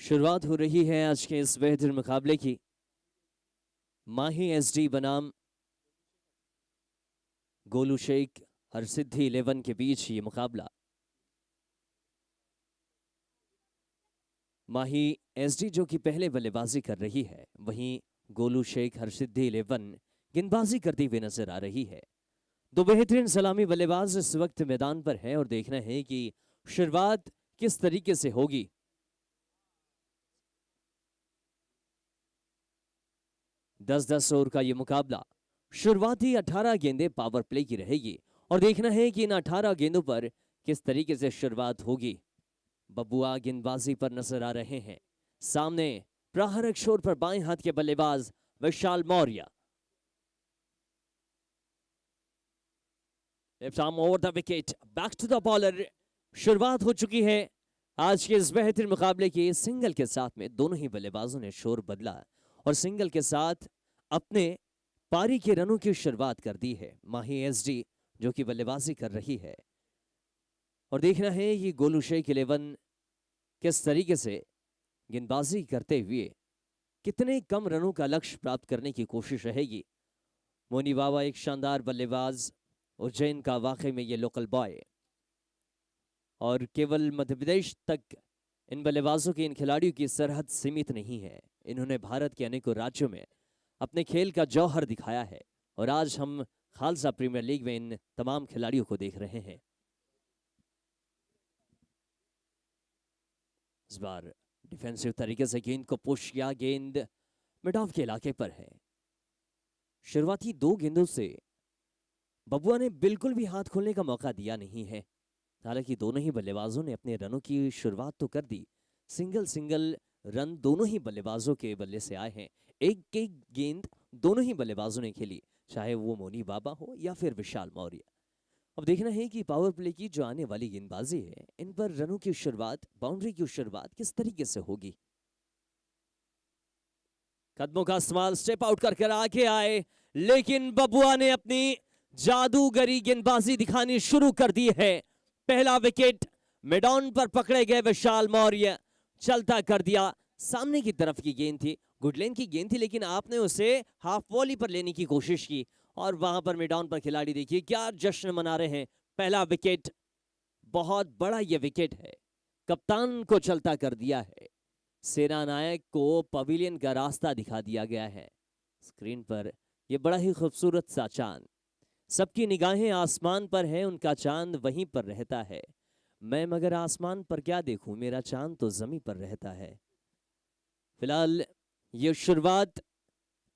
शुरुआत हो रही है आज के इस बेहतर मुकाबले की। माही एसडी बनाम गोलू शेख हरसिद्धि 11 के बीच ये मुकाबला। माही एसडी जो कि पहले बल्लेबाजी कर रही है, वहीं गोलू शेख हरसिद्धि 11 गेंदबाजी करती हुई नजर आ रही है। दो बेहतरीन सलामी बल्लेबाज इस वक्त मैदान पर है और देखना है कि शुरुआत किस तरीके से होगी। दस ओवर का ये मुकाबला, शुरुआती 18 गेंदें पावर प्ले की रहेगी और देखना है कि इन 18 गेंदों पर किस तरीके से शुरुआत होगी। बबुआ गेंदबाजी पर नजर आ रहे हैं। सामने प्रहारक छोर पर बाएं हाथ के बल्लेबाज Vishal Maurya. Left arm over the wicket, back to the bowler. शुरुआत हो चुकी है आज के इस बेहतरीन मुकाबले की। सिंगल के साथ में दोनों ही बल्लेबाजों ने शोर बदला और सिंगल के साथ अपने पारी के रनों की शुरुआत कर दी है माही एसडी जो कि बल्लेबाजी कर रही है। और देखना है ये गोलू शेख 11 किस तरीके से गेंदबाजी करते हुए कितने कम रनों का लक्ष्य प्राप्त करने की कोशिश रहेगी। मोनी बाबा एक शानदार बल्लेबाज, उज्जैन का वाकई में ये लोकल बॉय, और केवल मध्य प्रदेश तक इन बल्लेबाजों के, इन खिलाड़ियों की सरहद सीमित नहीं है। इन्होंने भारत के अनेकों राज्यों में अपने खेल का जौहर दिखाया है और आज हम खालसा प्रीमियर लीग में इन तमाम खिलाड़ियों को देख रहे हैं। इस बार डिफेंसिव तरीके से गेंद को पुश किया, गेंद मिड ऑफ के इलाके पर है। शुरुआती 2 गेंदों से बबुआ ने बिल्कुल भी हाथ खोलने का मौका दिया नहीं है। हालांकि दोनों ही बल्लेबाजों ने अपने रनों की शुरुआत तो कर दी। सिंगल रन दोनों ही बल्लेबाजों के बल्ले से आए हैं। एक एक गेंद दोनों ही बल्लेबाजों ने खेली, चाहे वो मोनी बाबा हो या फिर विशाल मौर्य। अब देखना है कि पावर प्ले की जो आने वाली गेंदबाजी है, इन पर रनों की शुरुआत, बाउंड्री की शुरुआत किस तरीके से होगी। कदमों का इस्तेमाल, स्टेप आउट कर आगे आए, लेकिन बबुआ ने अपनी जादूगरी गेंदबाजी दिखानी शुरू कर दी है। पहला विकेट मिड ऑन पर पकड़े गए विशाल मौर्य, चलता कर दिया। सामने की तरफ की गेंद थी, गुड लेन की गेंद थी, लेकिन आपने उसे हाफ वॉली पर लेने की कोशिश की और वहां पर मिड ऑन पर खिलाड़ी देखिए क्या जश्न मना रहे हैं। पहला विकेट, बहुत बड़ा यह विकेट है, कप्तान को चलता कर दिया है। सेना नायक को पवेलियन का रास्ता दिखा दिया गया है। स्क्रीन पर यह बड़ा ही खूबसूरत सा चांद, सबकी निगाहें आसमान पर है, उनका चांद वहीं पर रहता है। मैं मगर आसमान पर क्या देखूं, मेरा चांद तो जमीन पर रहता है। फिलहाल ये शुरुआत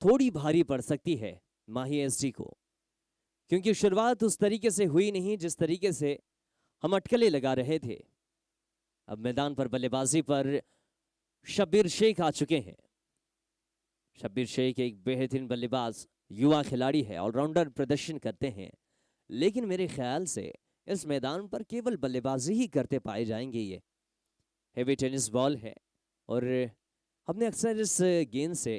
थोड़ी भारी पड़ सकती है माही एसडी को, क्योंकि शुरुआत उस तरीके से हुई नहीं जिस तरीके से हम अटकलें लगा रहे थे। अब मैदान पर बल्लेबाजी पर शब्बीर शेख आ चुके हैं। शब्बीर शेख एक बेहतरीन बल्लेबाज, युवा खिलाड़ी है, ऑलराउंडर प्रदर्शन करते हैं, लेकिन मेरे ख्याल से इस मैदान पर केवल बल्लेबाजी ही करते पाए जाएंगे। ये हेवी टेनिस बॉल है और हमने अक्सर इस गेंद से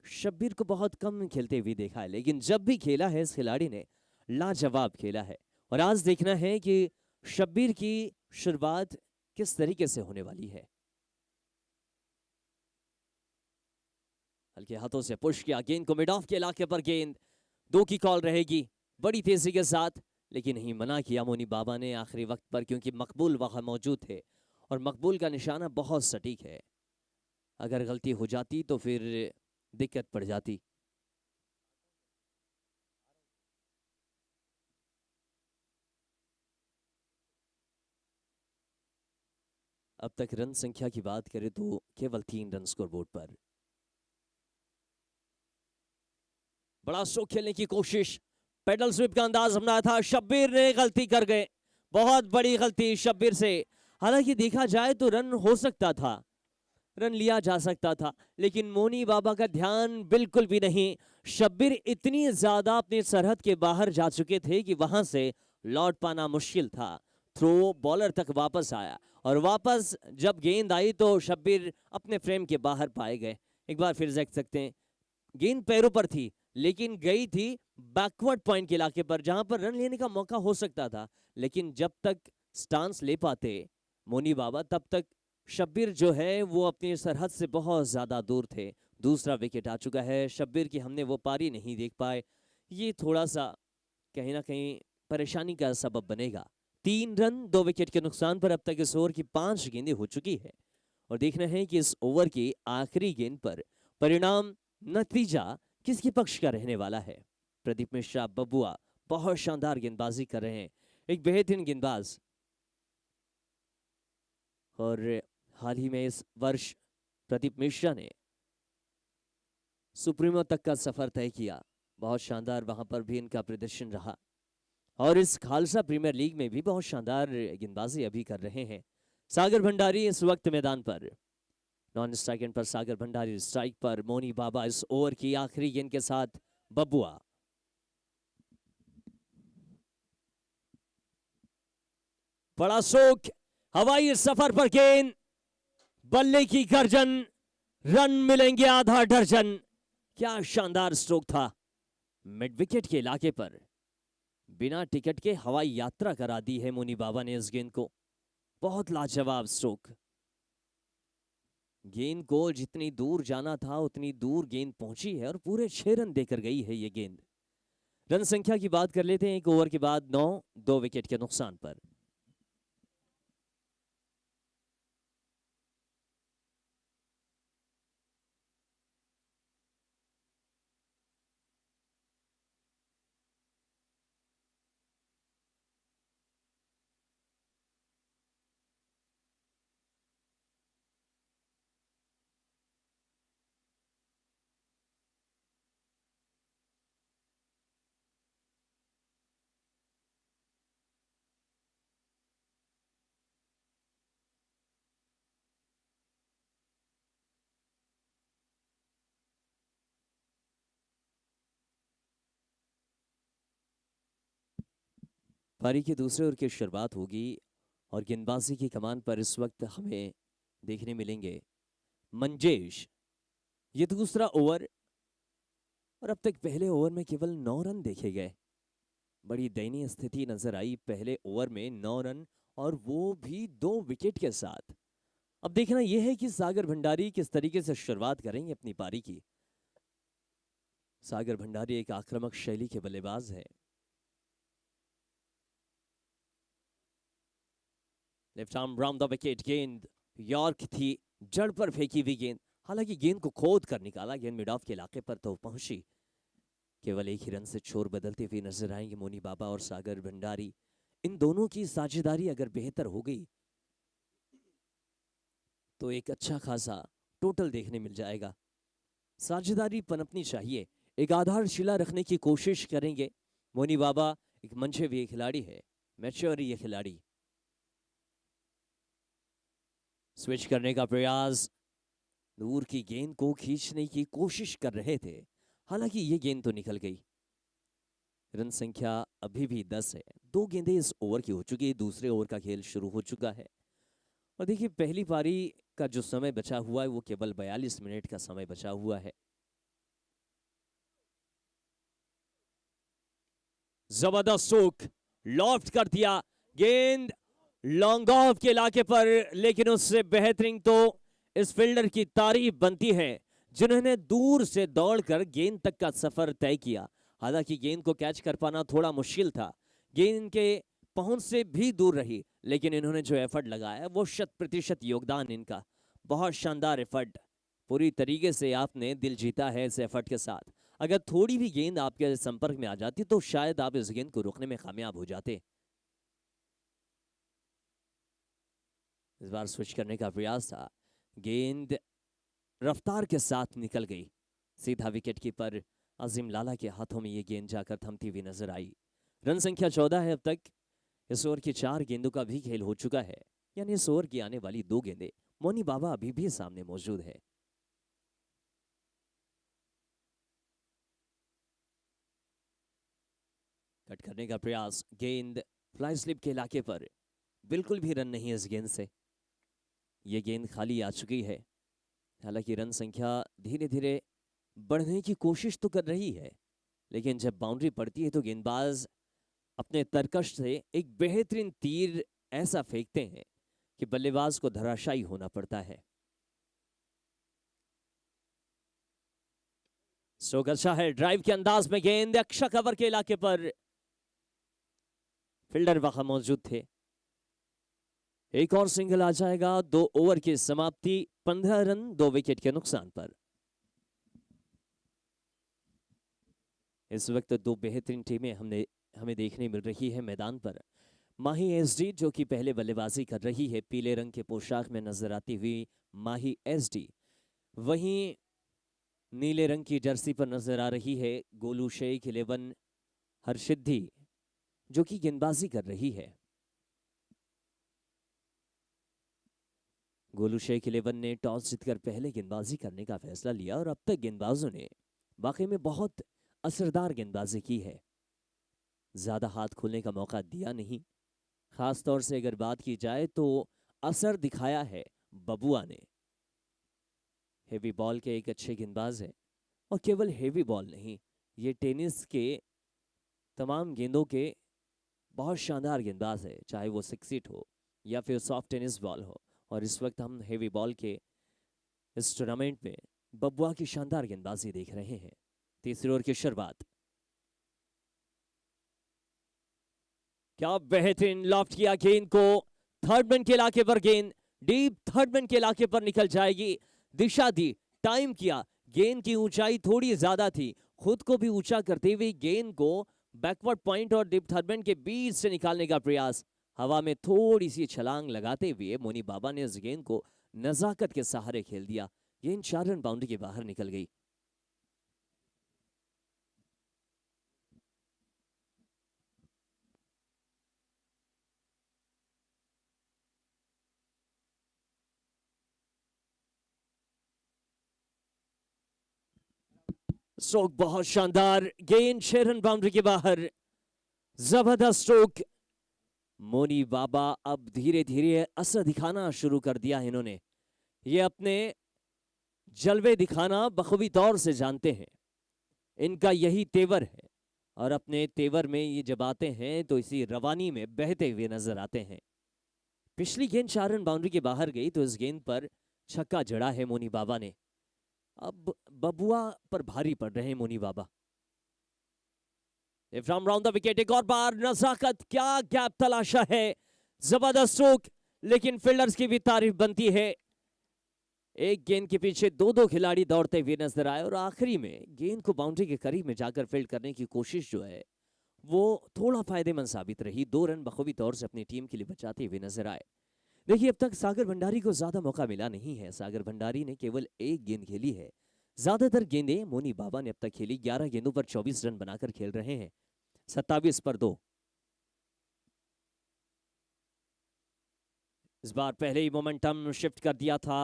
शब्बीर को बहुत कम खेलते हुए देखा है, लेकिन जब भी खेला है इस खिलाड़ी ने लाजवाब खेला है। और आज देखना है कि शब्बीर की शुरुआत किस तरीके से होने वाली है। हल्के हाथों से पुश किया, गेंद को मिड ऑफ के इलाके पर, गेंद 2 की कॉल रहेगी बड़ी तेजी के साथ, लेकिन नहीं, मना किया मोनी बाबा ने आखिरी वक्त पर, क्योंकि मकबूल वहां मौजूद थे और मकबूल का निशाना बहुत सटीक है। अगर गलती हो जाती तो फिर दिक्कत पड़ जाती। अब तक रन संख्या की बात करें तो केवल 3 रन स्कोरबोर्ड पर। बड़ा स्ट्रोक खेलने की कोशिश, पेडल स्विप का अंदाज अपनाया था, शब्बीर ने गलती कर गए, बहुत बड़ी गलती शब्बीर से। हालांकि देखा जाए तो रन हो सकता था, रन लिया जा सकता था, लेकिन मोनी बाबा का ध्यान बिल्कुल भी नहीं। शब्बीर इतनी ज्यादा अपनी सरहद के बाहर जा चुके थे कि वहां से लौट पाना मुश्किल था। थ्रो बॉलर तक वापस आया और वापस जब गेंद आई तो शब्बीर अपने फ्रेम के बाहर पाए गए। एक बार फिर देख सकते हैं, गेंद पैरों पर थी लेकिन गई थी बैकवर्ड पॉइंट के इलाके पर, जहां पर रन लेने का मौका हो सकता था, लेकिन जब तक स्टांस ले पाते मोनी बाबा तब तक शब्बीर जो है वो अपनी सरहद से बहुत ज्यादा दूर थे। दूसरा विकेट आ चुका है। शब्बीर की हमने वो पारी नहीं देख पाए, ये थोड़ा सा कहीं ना कहीं परेशानी का सबब बनेगा। 3 रन 2 विकेट के नुकसान पर अब तक इस ओवर की 5 गेंदें हो चुकी है और देखना है कि इस ओवर की आखिरी गेंद पर परिणाम नतीजा किसके पक्ष का रहने वाला है। प्रदीप मिश्रा बबुआ बहुत शानदार गेंदबाजी कर रहे हैं, एक बेहतरीन गेंदबाज। और हाल ही में इस वर्ष प्रदीप मिश्रा ने सुप्रीमो तक का सफर तय किया, बहुत शानदार वहां पर भी इनका प्रदर्शन रहा और इस खालसा प्रीमियर लीग में भी बहुत शानदार गेंदबाजी अभी कर रहे हैं। सागर भंडारी इस वक्त मैदान पर, नॉन स्ट्राइक एंड पर सागर भंडारी, स्ट्राइक पर मोनी बाबा। इस ओवर की आखिरी गेंद के साथ बबुआ। बड़ा शोक, हवाई सफर पर गेंद, बल्ले की गर्जन, रन मिलेंगे आधा दर्जन। क्या शानदार स्ट्रोक था। मिड विकेट के इलाके पर बिना टिकट के हवाई यात्रा करा दी है मोनी बाबा ने इस गेंद को। बहुत लाजवाब स्ट्रोक। गेंद को जितनी दूर जाना था उतनी दूर गेंद पहुंची है और पूरे 6 रन देकर गई है ये गेंद। रन संख्या की बात कर लेते हैं। एक ओवर के बाद 9, 2 विकेट के नुकसान पर। पारी के दूसरे ओवर की शुरुआत होगी और गेंदबाजी की कमान पर इस वक्त हमें देखने मिलेंगे मंजेश। ये दूसरा ओवर और अब तक पहले ओवर में केवल 9 रन देखे गए। बड़ी दयनीय स्थिति नजर आई पहले ओवर में, 9 रन और वो भी 2 विकेट के साथ। अब देखना यह है कि सागर भंडारी किस तरीके से शुरुआत करेंगे अपनी पारी की। सागर भंडारी एक आक्रामक शैली के बल्लेबाज है। Left arm round the wicket, गेंद यॉर्क थी, जड़ पर फेंकी हुई गेंद। हालांकि गेंद को खोद कर निकाला, गेंद मिड ऑफ के इलाके पर तो पहुंची। केवल एक ही रन से छोर बदलते हुए नजर आएंगे मोनी बाबा और सागर भंडारी। इन दोनों की साझेदारी अगर बेहतर हो गई तो एक अच्छा खासा टोटल देखने मिल जाएगा। साझेदारी पनपनी चाहिए, एक आधारशिला रखने की कोशिश करेंगे मोनी बाबा। एक मंचे हुए खिलाड़ी है, मैच्योर ये खिलाड़ी। स्विच करने का प्रयास, दूर की गेंद को खींचने की कोशिश कर रहे थे, हालांकि ये गेंद तो निकल गई। रन संख्या अभी भी 10 है। 2 गेंदें इस ओवर की हो चुकी है, दूसरे ओवर का खेल शुरू हो चुका है। और देखिए पहली पारी का जो समय बचा हुआ है वो केवल 42 मिनट का समय बचा हुआ है। जबरदस्त स्ट्रोक, लॉफ्ट कर दिया, गेंद लॉन्ग ऑफ के इलाके पर, लेकिन उससे बेहतरीन तो इस फील्डर की तारीफ बनती है जिन्होंने दूर से दौड़कर गेंद तक का सफर तय किया। हालांकि गेंद को कैच कर पाना थोड़ा मुश्किल था, गेंद के पहुंच से भी दूर रही, लेकिन इन्होंने जो एफर्ट लगाया वो 100% योगदान इनका। बहुत शानदार एफर्ट, पूरी तरीके से आपने दिल जीता है इस एफर्ट के साथ। अगर थोड़ी भी गेंद आपके संपर्क में आ जाती तो शायद आप इस गेंद को रोकने में कामयाब हो जाते। इस बार स्विच करने का प्रयास था, गेंद रफ्तार के साथ निकल गई, सीधा विकेट कीपर अजीम लाला के हाथों में ये गेंद जाकर थमती हुई नजर आई। रन संख्या 14 है अब तक। इस ओवर की 4 गेंदों का भी खेल हो चुका है, यानी इस ओवर की आने वाली 2 गेंदें। मोनी बाबा अभी भी सामने मौजूद है। कट करने का प्रयास, गेंद फ्लाई स्लिप के इलाके पर, बिल्कुल भी रन नहीं इस गेंद से। ये गेंद खाली आ चुकी है। हालांकि रन संख्या धीरे धीरे बढ़ने की कोशिश तो कर रही है, लेकिन जब बाउंड्री पड़ती है तो गेंदबाज अपने तरकश से एक बेहतरीन तीर ऐसा फेंकते हैं कि बल्लेबाज को धराशायी होना पड़ता है। स्ट्रोक अच्छा है, ड्राइव के अंदाज में गेंद अक्षा कवर के इलाके पर, फील्डर वहां मौजूद थे। एक और सिंगल आ जाएगा। 2 ओवर की समाप्ति, 15 रन 2 विकेट के नुकसान पर। इस वक्त 2 बेहतरीन टीमें हमें देखने मिल रही है मैदान पर। माही एसडी जो कि पहले बल्लेबाजी कर रही है, पीले रंग के पोशाक में नजर आती हुई माही एसडी। वहीं नीले रंग की जर्सी पर नजर आ रही है गोलू शेख 11 हर्षिद्धि जो कि गेंदबाजी कर रही है। गोलू शेख 11 ने टॉस जीतकर पहले गेंदबाजी करने का फैसला लिया और अब तक गेंदबाजों ने वाकई में बहुत असरदार गेंदबाजी की है। ज्यादा हाथ खोलने का मौका दिया नहीं। खास तौर से अगर बात की जाए तो असर दिखाया है बबुआ ने। हेवी बॉल के एक अच्छे गेंदबाज है और केवल हेवी बॉल नहीं, ये टेनिस के तमाम गेंदों के बहुत शानदार गेंदबाज है, चाहे वो 6 फीट हो या फिर सॉफ्ट टेनिस बॉल हो। और इस वक्त हम हेवी बॉल के इस टूर्नामेंट में बबुआ की शानदार गेंदबाजी देख रहे हैं। तीसरे ओवर की शुरुआत, क्या बेहतरीन लॉफ्ट किया गेंद को, थर्ड मैन के इलाके पर गेंद, डीप थर्ड मैन के इलाके पर निकल जाएगी। दिशा दी, टाइम किया, गेंद की ऊंचाई थोड़ी ज्यादा थी, खुद को भी ऊंचा करते हुए गेंद को बैकवर्ड पॉइंट और डीप थर्ड मैन के बीच से निकालने का प्रयास। हवा में थोड़ी सी छलांग लगाते हुए मोनी बाबा ने इस गेंद को नजाकत के सहारे खेल दिया। गेंद 4 रन बाउंड्री के बाहर निकल गई। स्ट्रोक बहुत शानदार, गेंद 6 रन बाउंड्री के बाहर। जबरदस्त स्ट्रोक। मोनी बाबा अब धीरे धीरे असर दिखाना शुरू कर दिया है इन्होंने। ये अपने जलवे दिखाना बखूबी तौर से जानते हैं, इनका यही तेवर है और अपने तेवर में ये जब आते हैं तो इसी रवानी में बहते हुए नजर आते हैं। पिछली गेंद 4 रन बाउंड्री के बाहर गई तो इस गेंद पर छक्का जड़ा है मोनी बाबा ने। अब बबुआ पर भारी पड़ रहे हैं मोनी बाबा। फ्रॉम राउंड द विकेट, एक और बार नजाकत, क्या गैप तलाशा है, जबरदस्त स्ट्रोक, लेकिन फील्डर्स की भी तारीफ बनती है। एक गेंद के पीछे 2 खिलाड़ी दौड़ते हुए नजर आए और आखिरी में गेंद को बाउंड्री के करीब में जाकर फील्ड करने की कोशिश जो है वो थोड़ा फायदेमंद साबित रही। 2 रन बखूबी तौर से अपनी टीम के लिए बचाते हुए नजर आए। देखिए, अब तक सागर भंडारी को ज्यादा मौका मिला नहीं है। सागर भंडारी ने केवल 1 गेंद खेली है। ज्यादातर गेंदें मोनी बाबा ने अब तक खेली। 11 गेंदों पर 24 रन बनाकर खेल रहे हैं, 27 पर 2। इस बार पहले ही मोमेंटम शिफ्ट कर दिया था,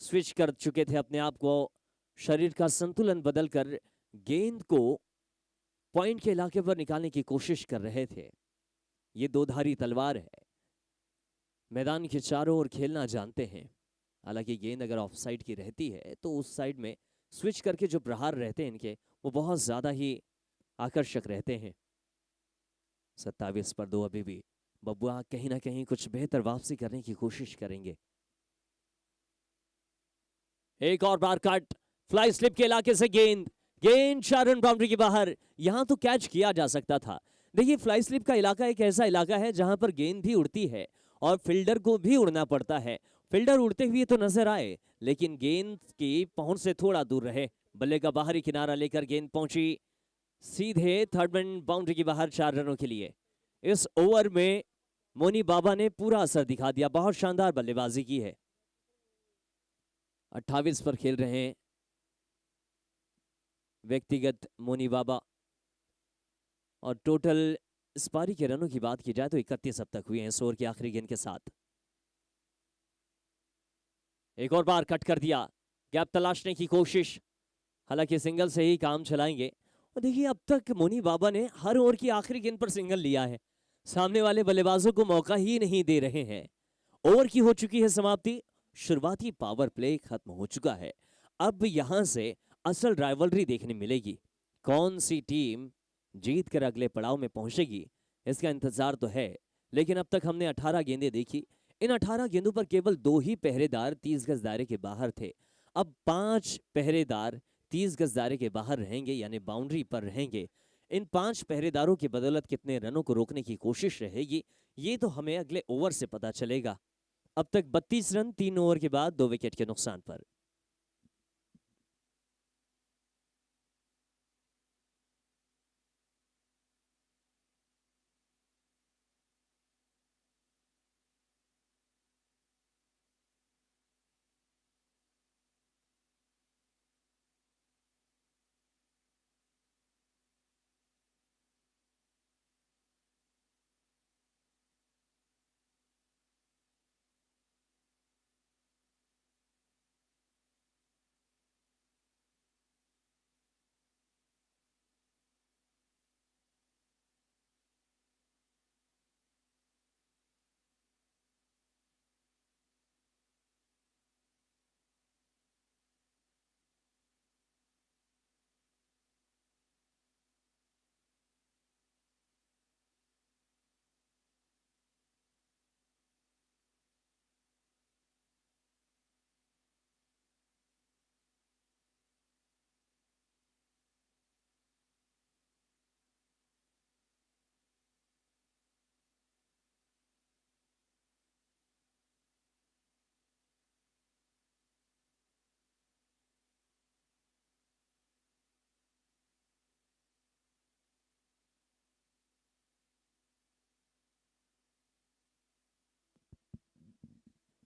स्विच कर चुके थे अपने आप को, शरीर का संतुलन बदलकर गेंद को पॉइंट के इलाके पर निकालने की कोशिश कर रहे थे। ये 2 धारी तलवार है, मैदान के चारों ओर खेलना जानते हैं। हालांकि गेंद अगर ऑफ साइड की रहती है तो उस साइड में स्विच करके जो प्रहार रहते हैं इनके, वो बहुत ज्यादा ही आकर्षक रहते हैं। 27 पर 2 अभी भी बबुआ कहीं ना कहीं कुछ बेहतर वापसी करने की कोशिश करेंगे। एक और बार कट, फ्लाई स्लिप के इलाके से गेंद 4 रन बाउंड्री के बाहर। यहां तो कैच किया जा सकता था। देखिए, फ्लाई स्लिप का इलाका एक ऐसा इलाका है जहां पर गेंद भी उड़ती है और फील्डर को भी उड़ना पड़ता है। फील्डर उड़ते हुए तो नजर आए लेकिन गेंद की पहुंच से थोड़ा दूर रहे। बल्ले का बाहरी किनारा लेकर गेंद पहुंची सीधे थर्ड मैन बाउंड्री के बाहर 4 रनों के लिए। इस ओवर में मोनी बाबा ने पूरा असर दिखा दिया, बहुत शानदार बल्लेबाजी की है। 28 पर खेल रहे हैं व्यक्तिगत मोनी बाबा और टोटल इस पारी के रनों की बात की जाए तो 31 अब तक हुए हैं इस ओवर की आखिरी गेंद के साथ। एक और बार कट कर दिया, गैप तलाशने की कोशिश, हालांकि सिंगल से ही काम चलाएंगे। और देखिए, अब तक मोनी बाबा ने हर ओवर की आखिरी गेंद पर सिंगल लिया है, सामने वाले बल्लेबाजों को मौका ही नहीं दे रहे हैं। ओवर की हो चुकी है समाप्ति, शुरुआती पावर प्ले खत्म हो चुका है। अब यहां से असल राइवलरी देखने मिलेगी। कौन सी टीम जीत कर अगले पड़ाव में पहुंचेगी इसका इंतजार तो है, लेकिन अब तक हमने 18 गेंदें देखी, इन 18 गेंदों पर केवल 2 ही पहरेदार 30 गज दायरे के बाहर थे। अब 5 पहरेदार 30 गज दायरे के बाहर रहेंगे, यानी बाउंड्री पर रहेंगे। इन 5 पहरेदारों की बदौलत कितने रनों को रोकने की कोशिश रहेगी, ये तो हमें अगले ओवर से पता चलेगा। अब तक 32 रन 3 ओवर के बाद 2 विकेट के नुकसान पर।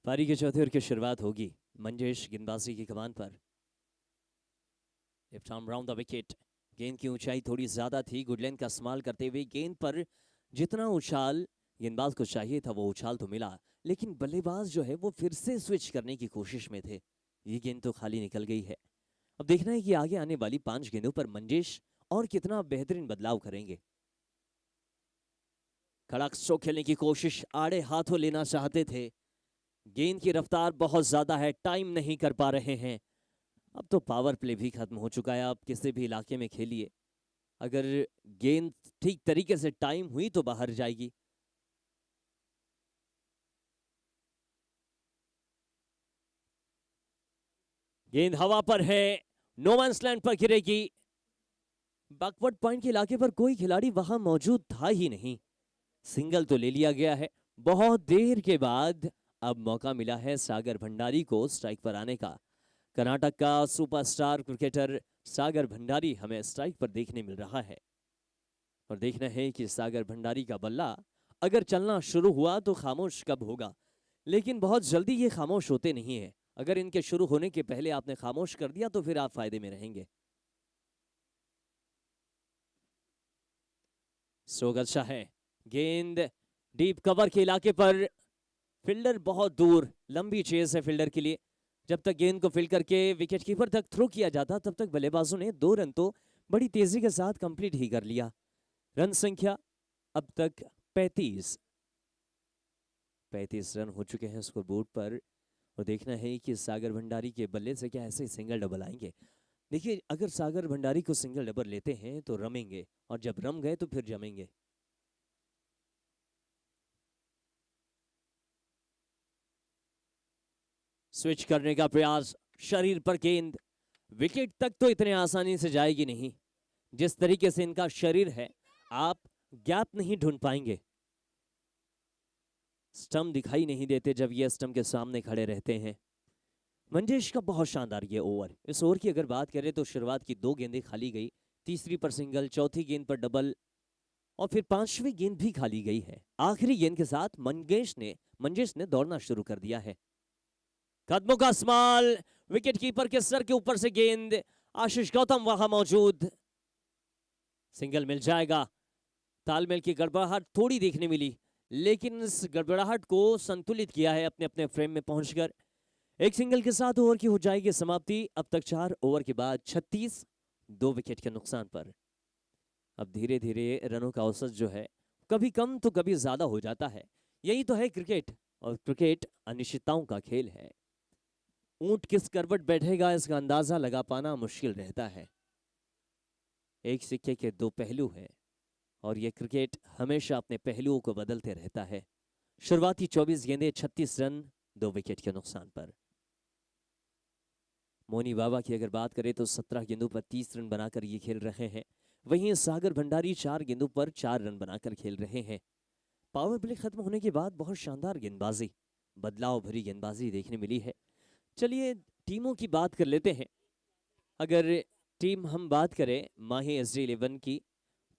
पारी के चौथे ओवर की शुरुआत होगी। मंजेश गेंदबाजी की कमान पर। Left arm round the wicket. गेंद की ऊंचाई थोड़ी ज्यादा थी। गुडलैंड का इस्तेमाल करते हुए गेंद पर जितना उछाल गेंदबाज को चाहिए था वो उछाल तो मिला, लेकिन बल्लेबाज जो है वो फिर से स्विच करने की कोशिश में थे। ये गेंद तो खाली निकल गई है। अब देखना है कि आगे आने वाली 5 गेंदों पर मंजेश और कितना बेहतरीन बदलाव करेंगे। खड़ा स्ट्रोक खेलने की कोशिश, आड़े हाथों लेना चाहते थे। गेंद की रफ्तार बहुत ज्यादा है, टाइम नहीं कर पा रहे हैं। अब तो पावर प्ले भी खत्म हो चुका है। आप किसी भी इलाके में खेलिए, अगर गेंद ठीक तरीके से टाइम हुई तो बाहर जाएगी। गेंद हवा पर है, नो मैंस लैंड पर गिरेगी। बैकवर्ड पॉइंट के इलाके पर कोई खिलाड़ी वहां मौजूद था ही नहीं। सिंगल तो ले लिया गया है। बहुत देर के बाद अब मौका मिला है सागर भंडारी को स्ट्राइक पर आने का। कर्नाटक का सुपरस्टार क्रिकेटर सागर भंडारी हमें स्ट्राइक पर देखने मिल रहा है, और देखना है कि सागर भंडारी का बल्ला अगर चलना शुरू हुआ तो खामोश कब होगा। लेकिन बहुत जल्दी ये खामोश होते नहीं है। अगर इनके शुरू होने के पहले आपने खामोश कर दिया तो फिर आप फायदे में रहेंगे। स्ट्रोक अच्छा है। गेंद डीप कवर के इलाके पर, फील्डर बहुत दूर, लंबी चेज है फील्डर के लिए। जब तक गेंद को फील्ड करके विकेट कीपर तक थ्रो किया जाता तब तक बल्लेबाजों ने 2 रन तो बड़ी तेजी के साथ कंप्लीट ही कर लिया। रन संख्या अब तक 35 रन हो चुके हैं स्कोर बोर्ड पर। और देखना है कि सागर भंडारी के बल्ले से क्या ऐसे सिंगल डबल आएंगे। देखिए, अगर सागर भंडारी को सिंगल डबल लेते हैं तो रमेंगे, और जब रम गए तो फिर जमेंगे। स्विच करने का प्रयास, शरीर पर गेंद, विकेट तक तो इतने आसानी से जाएगी नहीं। जिस तरीके से इनका शरीर है, आप गैप नहीं ढूंढ पाएंगे। स्टंप दिखाई नहीं देते जब ये स्टंप के सामने खड़े रहते हैं। मंजेश का बहुत शानदार ये ओवर। इस ओवर की अगर बात करें तो शुरुआत की 2 गेंदें खाली गई, तीसरी पर सिंगल, चौथी गेंद पर डबल, और फिर 5वीं गेंद भी खाली गई है। आखिरी गेंद के साथ मंजेश ने दौड़ना शुरू कर दिया है। कदमों का इस्तेमाल, विकेट कीपर के सर के ऊपर से गेंद, आशीष गौतम वहां मौजूद। सिंगल मिल जाएगा। तालमेल की गड़बड़ाहट थोड़ी देखने मिली, लेकिन इस गड़बड़ाहट को संतुलित किया है अपने अपने फ्रेम में पहुंचकर। एक सिंगल के साथ ओवर की हो जाएगी समाप्ति। अब तक 4 ओवर के बाद 36, 2 विकेट के नुकसान पर। अब धीरे धीरे रनों का औसत जो है कभी कम तो कभी ज्यादा हो जाता है। यही तो है क्रिकेट, और क्रिकेट अनिश्चितताओं का खेल है। ऊंट किस करवट बैठेगा इसका अंदाजा लगा पाना मुश्किल रहता है। एक सिक्के के 2 पहलू हैं, और यह क्रिकेट हमेशा अपने पहलुओं को बदलते रहता है। शुरुआती 24 गेंदें 36 रन 2 विकेट के नुकसान पर। मोनी बाबा की अगर बात करें तो 17 गेंदों पर 30 रन बनाकर ये खेल रहे हैं। वहीं सागर भंडारी 4 गेंदों पर 4 रन बनाकर खेल रहे हैं। पावर प्ले खत्म होने के बाद बहुत शानदार गेंदबाजी, बदलाव भरी गेंदबाजी देखने मिली है। चलिए टीमों की बात कर लेते हैं। अगर टीम हम बात करें माही SD11 की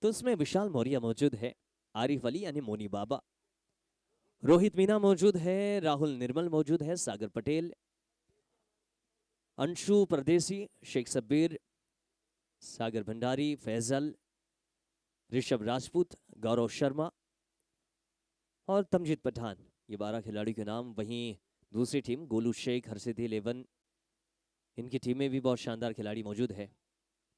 तो उसमें विशाल मौर्य मौजूद है, आरिफ अली यानी मोनी बाबा, रोहित मीना मौजूद है, राहुल निर्मल मौजूद है, सागर पटेल, अंशु परदेसी, शेख सब्बीर, सागर भंडारी, फैजल, ऋषभ राजपूत, गौरव शर्मा और तमजीद पठान। ये 12 खिलाड़ियों के नाम। वहीं दूसरी टीम गोलू शेख, हरसिद्धि 11, इनकी टीमें भी बहुत शानदार खिलाड़ी मौजूद है।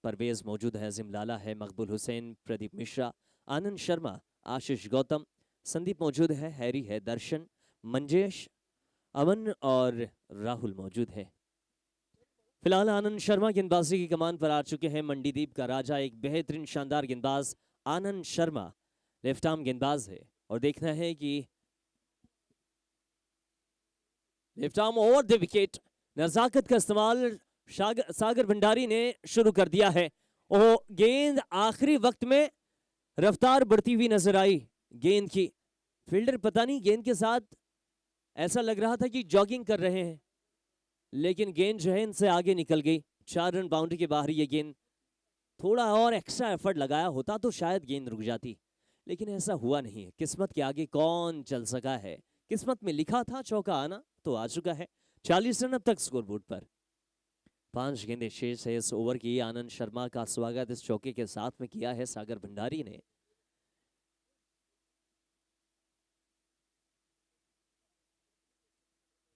परवेज मौजूद है, अजीम लाला है, मकबूल हुसैन, प्रदीप मिश्रा, आनंद शर्मा, आशीष गौतम, संदीप मौजूद है, हैरी है, दर्शन, मंजेश, अमन और राहुल मौजूद है। फिलहाल आनंद शर्मा गेंदबाजी की कमान पर आ चुके हैं। मंडीदीप का राजा, एक बेहतरीन शानदार गेंदबाज आनंद शर्मा लेफ्ट आर्म गेंदबाज है और देखना है कि left arm over the wicket, नजाकत का इस्तेमाल सागर भंडारी ने शुरू कर दिया है। और गेंद आखिरी वक्त में रफ्तार बढ़ती हुई नजर आई गेंद की। फील्डर पता नहीं गेंद के साथ ऐसा लग रहा था कि जॉगिंग कर रहे हैं, लेकिन गेंद जो है इनसे आगे निकल गई। 4 रन बाउंड्री के बाहर ये गेंद, थोड़ा और एक्स्ट्रा एफर्ट लगाया होता तो शायद गेंद रुक जाती, लेकिन ऐसा हुआ नहीं। किस्मत के आगे कौन चल सका है। किस्मत में लिखा था चौका आना तो आ चुका है। 40 रन अब तक स्कोरबोर्ड पर। 5 गेंदें शेष है इस ओवर की। आनंद शर्मा का स्वागत इस चौके के साथ में किया है सागर भंडारी ने।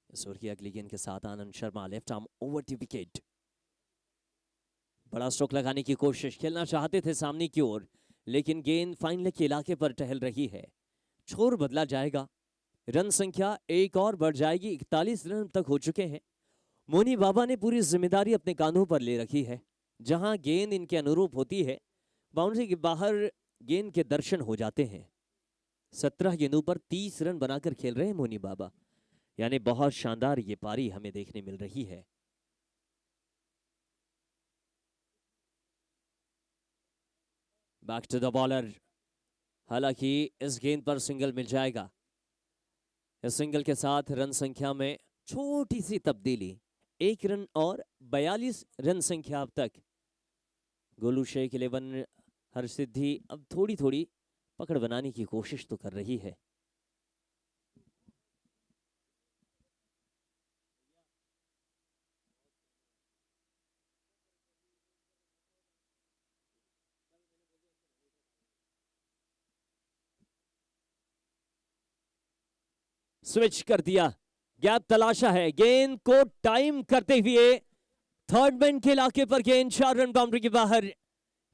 इस ओवर की अगली गेंद के साथ Anand Sharma left arm over the wicket. बड़ा स्ट्रोक लगाने की कोशिश, खेलना चाहते थे सामने की ओर, लेकिन गेंद फाइनल के इलाके पर टहल रही है। छोर बदला जाएगा, रन संख्या एक और बढ़ जाएगी। 41 रन तक हो चुके हैं। मोनी बाबा ने पूरी जिम्मेदारी अपने कांधों पर ले रखी है। जहां गेंद इनके अनुरूप होती है, बाउंड्री के बाहर गेंद के दर्शन हो जाते हैं। 17 गेंदों पर 30 रन बनाकर खेल रहे हैं मोनी बाबा, यानी बहुत शानदार ये पारी हमें देखने मिल रही है। बैक टू द बॉलर, हालांकि इस गेंद पर सिंगल मिल जाएगा। इस सिंगल के साथ रन संख्या में छोटी सी तब्दीली, 1 रन और 42 रन संख्या अब तक। गोलू शेख 11 हरसिद्धि अब थोड़ी थोड़ी पकड़ बनाने की कोशिश तो कर रही है। स्विच कर दिया, गैप तलाशा है, गेंद को टाइम करते हुए थर्ड मैन के इलाके पर गेंद 4 रन बाउंड्री के बाहर।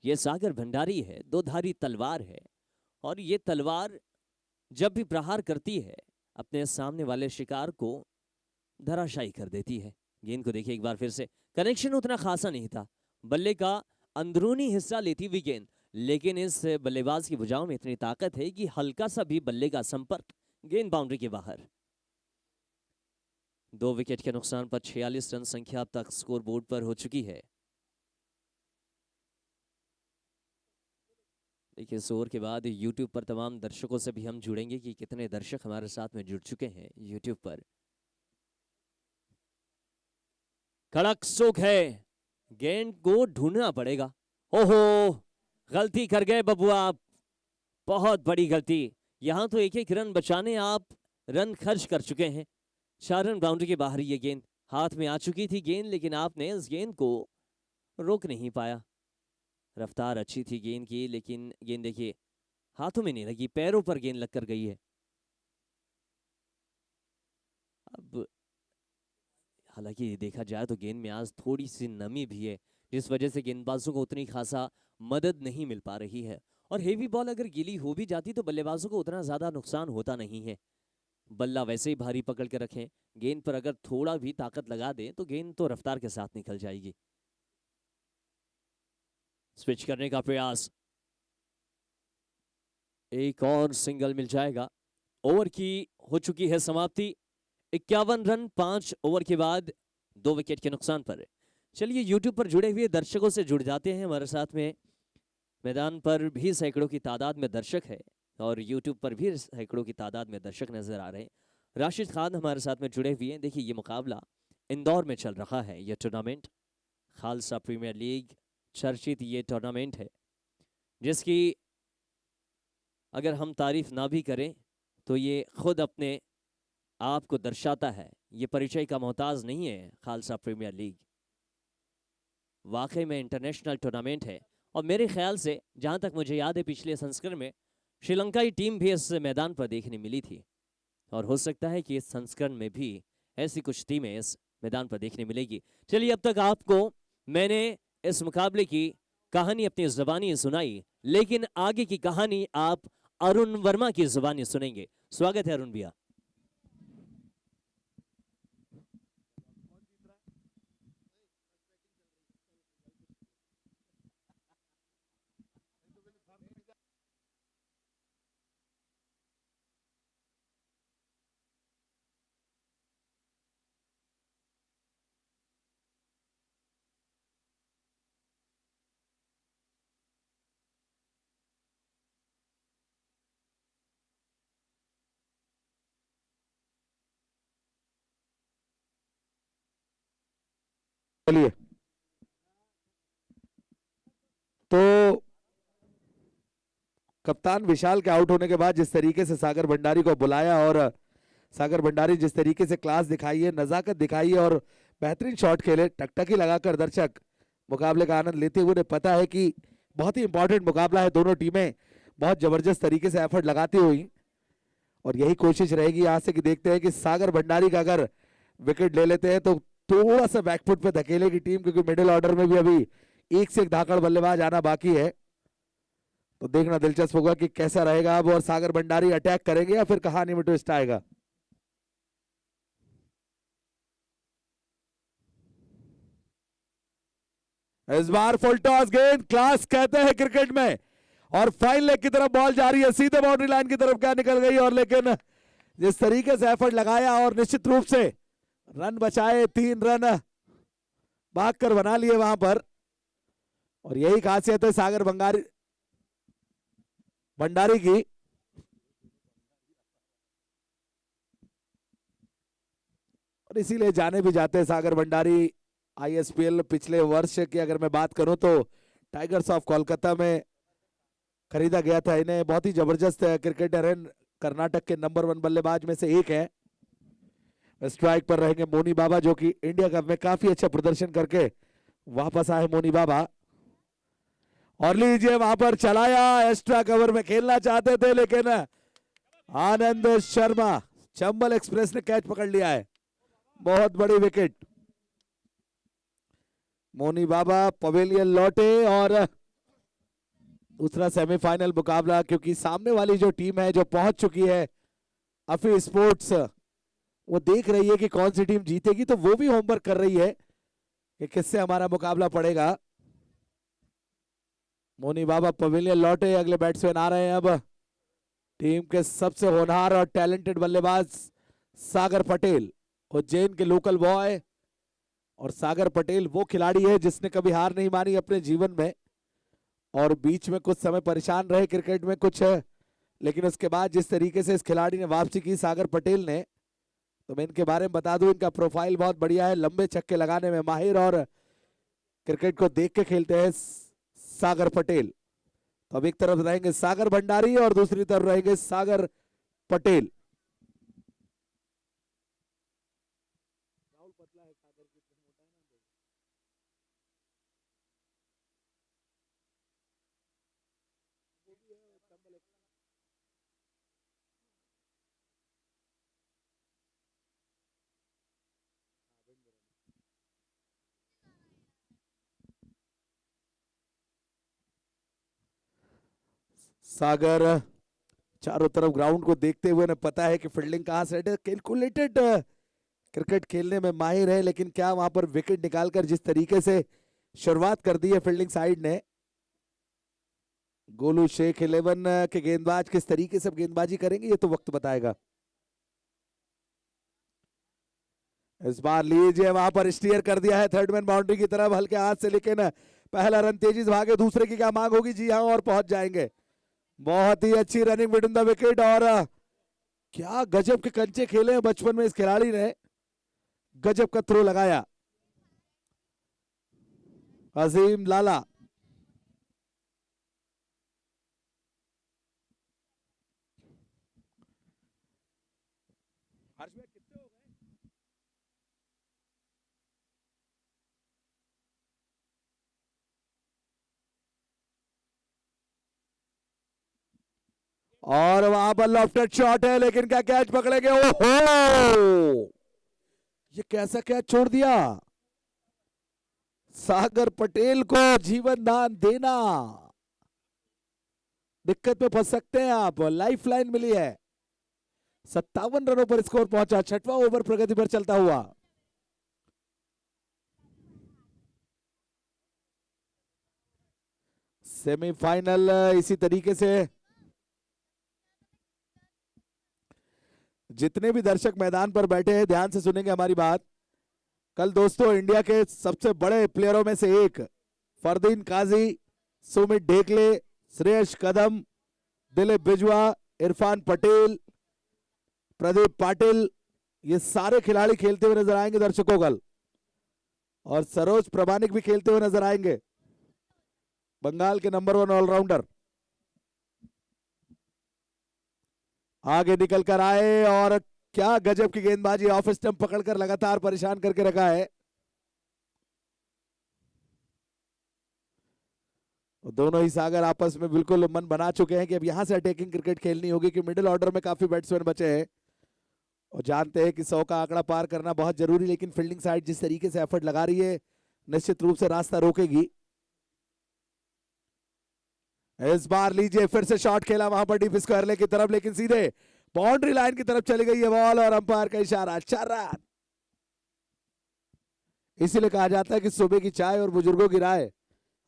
यह सागर भंडारी है, 2 धारी तलवार है और ये तलवार जब भी प्रहार करती है अपने सामने वाले शिकार को धराशायी कर देती है। गेंद को देखिए एक बार फिर से, कनेक्शन उतना खासा नहीं था, बल्ले का अंदरूनी हिस्सा लेती हुई गेंद, लेकिन इस बल्लेबाज की भुजाओं में इतनी ताकत है कि हल्का सा भी बल्ले का संपर्क, गेंद बाउंड्री के बाहर। 2 विकेट के नुकसान पर 46 रन संख्या अब तक स्कोर बोर्ड पर हो चुकी है। देखिए इस ओवर के बाद YouTube पर तमाम दर्शकों से भी हम जुड़ेंगे कि कितने दर्शक हमारे साथ में जुड़ चुके हैं YouTube पर। कड़क स्ट्रोक है, गेंद को ढूंढना पड़ेगा। ओहो, गलती कर गए बबुआ, बहुत बड़ी गलती। यहां तो एक एक रन बचाने आप रन खर्च कर चुके हैं। 4 रन बाउंड्री के बाहर ये गेंद हाथ में आ चुकी थी गेंद, लेकिन आपने इस गेंद को रोक नहीं पाया। रफ्तार अच्छी थी गेंद की, लेकिन गेंद देखिए हाथों में नहीं लगी, पैरों पर गेंद लग कर गई है। अब हालांकि देखा जाए तो गेंद में आज थोड़ी सी नमी भी है, जिस वजह से गेंदबाजों को उतनी खासा मदद नहीं मिल पा रही है। और हेवी बॉल अगर गीली हो भी जाती तो बल्लेबाजों को उतना ज्यादा नुकसान होता नहीं है। बल्ला वैसे ही भारी पकड़ के रखें, गेंद पर अगर थोड़ा भी ताकत लगा दें तो गेंद तो रफ्तार के साथ निकल जाएगी। स्विच करने का प्रयास, एक और सिंगल मिल जाएगा। ओवर की हो चुकी है समाप्ति। 51 रन 5 ओवर के बाद 2 विकेट के नुकसान पर। चलिए यूट्यूब पर जुड़े हुए दर्शकों से जुड़ जाते हैं। हमारे साथ में मैदान पर भी सैकड़ों की तादाद में दर्शक है और यूट्यूब पर भी सैकड़ों की तादाद में दर्शक नजर आ रहे हैं। राशिद खान हमारे साथ में जुड़े हुए हैं। देखिए ये मुकाबला इंदौर में चल रहा है। ये टूर्नामेंट खालसा प्रीमियर लीग चर्चित ये टूर्नामेंट है जिसकी अगर हम तारीफ ना भी करें तो ये खुद अपने आप को दर्शाता है। ये परिचय का मोहताज नहीं है। खालसा प्रीमियर लीग वाकई में इंटरनेशनल टूर्नामेंट है और मेरे ख्याल से जहां तक मुझे याद है पिछले संस्करण में श्रीलंकाई टीम भी इस मैदान पर देखने मिली थी और हो सकता है कि इस संस्करण में भी ऐसी कुछ टीमें इस मैदान पर देखने मिलेगी। चलिए अब तक आपको मैंने इस मुकाबले की कहानी अपनी ज़बानी सुनाई, लेकिन आगे की कहानी आप अरुण वर्मा की ज़बानी सुनेंगे। स्वागत है अरुण भैया। चलिए तो कप्तान विशाल के आउट होने के बाद जिस तरीके से सागर भंडारी को बुलाया और सागर भंडारी जिस तरीके से क्लास दिखाई है, नजाकत दिखाई है और बेहतरीन शॉट खेले, टकटकी लगाकर दर्शक मुकाबले का आनंद लेते हुए उन्हें पता है कि बहुत ही इंपॉर्टेंट मुकाबला है। दोनों टीमें बहुत जबरदस्त तरीके से एफर्ट लगाती हुई और यही कोशिश रहेगी यहाँ से कि देखते हैं कि सागर भंडारी का अगर विकेट ले लेते हैं तो थोड़ा सा बैकफुट पे धकेलेगी टीम, क्योंकि मिडिल ऑर्डर में भी अभी एक से एक धाकड़ बल्लेबाज आना बाकी है। तो देखना दिलचस्प होगा कि कैसा रहेगा अब और सागर भंडारी अटैक करेंगे या फिर कहानी में ट्विस्ट आएगा। इस बार फुल टॉस गेंद, क्लास कहते हैं क्रिकेट में, और फाइन लेग की तरफ बॉल जा रही है, सीधे बाउंड्री लाइन की तरफ क्या निकल गई और लेकिन जिस तरीके से एफर्ट लगाया और निश्चित रूप से रन बचाए, 3 रन भागकर बना लिए वहां पर। और यही खासियत है सागर भंडारी की। और इसीलिए जाने भी जाते हैं सागर भंडारी। आईएसपीएल पिछले वर्ष की अगर मैं बात करूं तो टाइगर्स ऑफ कोलकाता में खरीदा गया था इन्हें। बहुत ही जबरदस्त क्रिकेटर है, कर्नाटक के नंबर 1 बल्लेबाज में से एक है। स्ट्राइक पर रहेंगे मोनी बाबा, जो कि इंडिया कप में काफी अच्छा प्रदर्शन करके वापस आए मोनी बाबा। और लीजिए वहां पर चलाया, एक्स्ट्रा कवर में खेलना चाहते थे लेकिन आनंद शर्मा, चंबल एक्सप्रेस ने कैच पकड़ लिया है। बहुत बड़ी विकेट। मोनी बाबा पवेलियन लौटे और दूसरा सेमीफाइनल मुकाबला, क्योंकि सामने वाली जो टीम है जो पहुंच चुकी है अफी स्पोर्ट्स, वो देख रही है कि कौन सी टीम जीतेगी, तो वो भी होमवर्क कर रही है कि किससे हमारा मुकाबला पड़ेगा। मोनी बाबा पवेलियन लौटे, अगले बैट्समैन आ रहे हैं अब टीम के सबसे होनहार और टैलेंटेड बल्लेबाज सागर पटेल, उज्जैन के लोकल बॉय। और सागर पटेल वो खिलाड़ी है जिसने कभी हार नहीं मानी अपने जीवन में, और बीच में कुछ समय परेशान रहे क्रिकेट में कुछ, लेकिन उसके बाद जिस तरीके से इस खिलाड़ी ने वापसी की सागर पटेल ने, तो मैं इनके बारे में बता दूं, इनका प्रोफाइल बहुत बढ़िया है, लंबे छक्के लगाने में माहिर और क्रिकेट को देख के खेलते हैं सागर पटेल। तो अब एक तरफ रहेंगे सागर भंडारी और दूसरी तरफ रहेंगे सागर पटेल। सागर चारों तरफ ग्राउंड को देखते हुए ने पता है कि फील्डिंग कहां सेट है, कैलकुलेटेड क्रिकेट खेलने में माहिर है, लेकिन क्या वहां पर विकेट निकालकर जिस तरीके से शुरुआत कर दी है फील्डिंग साइड ने, गोलू शेख 11 के गेंदबाज किस तरीके से गेंदबाजी करेंगे ये तो वक्त बताएगा। इस बार लीजिए वहां पर स्टीयर कर दिया है थर्ड मैन बाउंड्री की तरफ हल्के हाथ से, लेकिन पहला रन तेजी से भागे, दूसरे की क्या मांग होगी? जी हाँ, और पहुंच जाएंगे। बहुत ही अच्छी रनिंग बिटवीन द विकेट, और क्या गजब के कंचे खेले हैं बचपन में इस खिलाड़ी ने, गजब का थ्रो लगाया अजीम लाला। और वहां पर लॉफ्टेड शॉट है, लेकिन क्या कैच पकड़ेंगे? ओहो, ये कैसा कैच छोड़ दिया? सागर पटेल को जीवन दान देना, दिक्कत में फंस सकते हैं आप। लाइफ लाइन मिली है, 57 रनों पर स्कोर पहुंचा, छठवां ओवर प्रगति पर चलता हुआ। सेमीफाइनल इसी तरीके से, जितने भी दर्शक मैदान पर बैठे हैं ध्यान से सुनेंगे हमारी बात। कल दोस्तों इंडिया के सबसे बड़े प्लेयरों में से एक फरदीन काजी, सुमित ढेकले, श्रेयस कदम, दिलीप बिजवा, इरफान पटेल, प्रदीप पाटिल, ये सारे खिलाड़ी खेलते हुए नजर आएंगे दर्शकों कल, और सरोज प्रमाणिक भी खेलते हुए नजर आएंगे, बंगाल के नंबर 1 ऑलराउंडर। आगे निकल कर आए, और क्या गजब की गेंदबाजी, ऑफ स्टंप पकड़कर लगातार परेशान करके रखा है। दोनों ही सागर आपस में बिल्कुल मन बना चुके हैं कि अब यहां से अटैकिंग क्रिकेट खेलनी होगी, कि मिडिल ऑर्डर में काफी बैट्समैन बचे हैं और जानते हैं कि 100 का आंकड़ा पार करना बहुत जरूरी, लेकिन फील्डिंग साइड जिस तरीके से एफर्ट लगा रही है निश्चित रूप से रास्ता रोकेगी। इस बार लीजिए फिर से शॉट खेला वहां पर डीप स्क्वायर की तरफ, लेकिन सीधे बाउंड्री लाइन की तरफ चली गई है बॉल, और अंपायर का इशारा 4 रन। इसीलिए कहा जाता है कि सुबह की चाय और बुजुर्गों की राय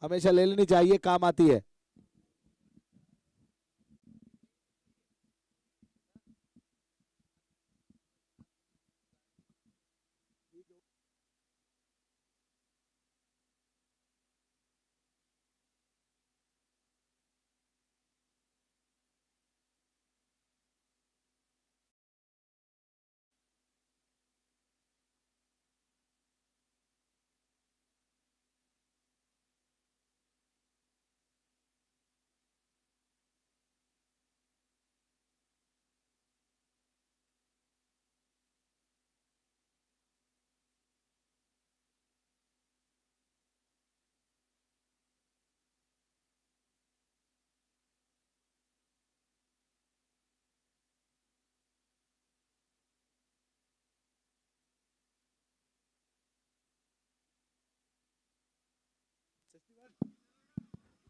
हमेशा ले लेनी चाहिए, काम आती है।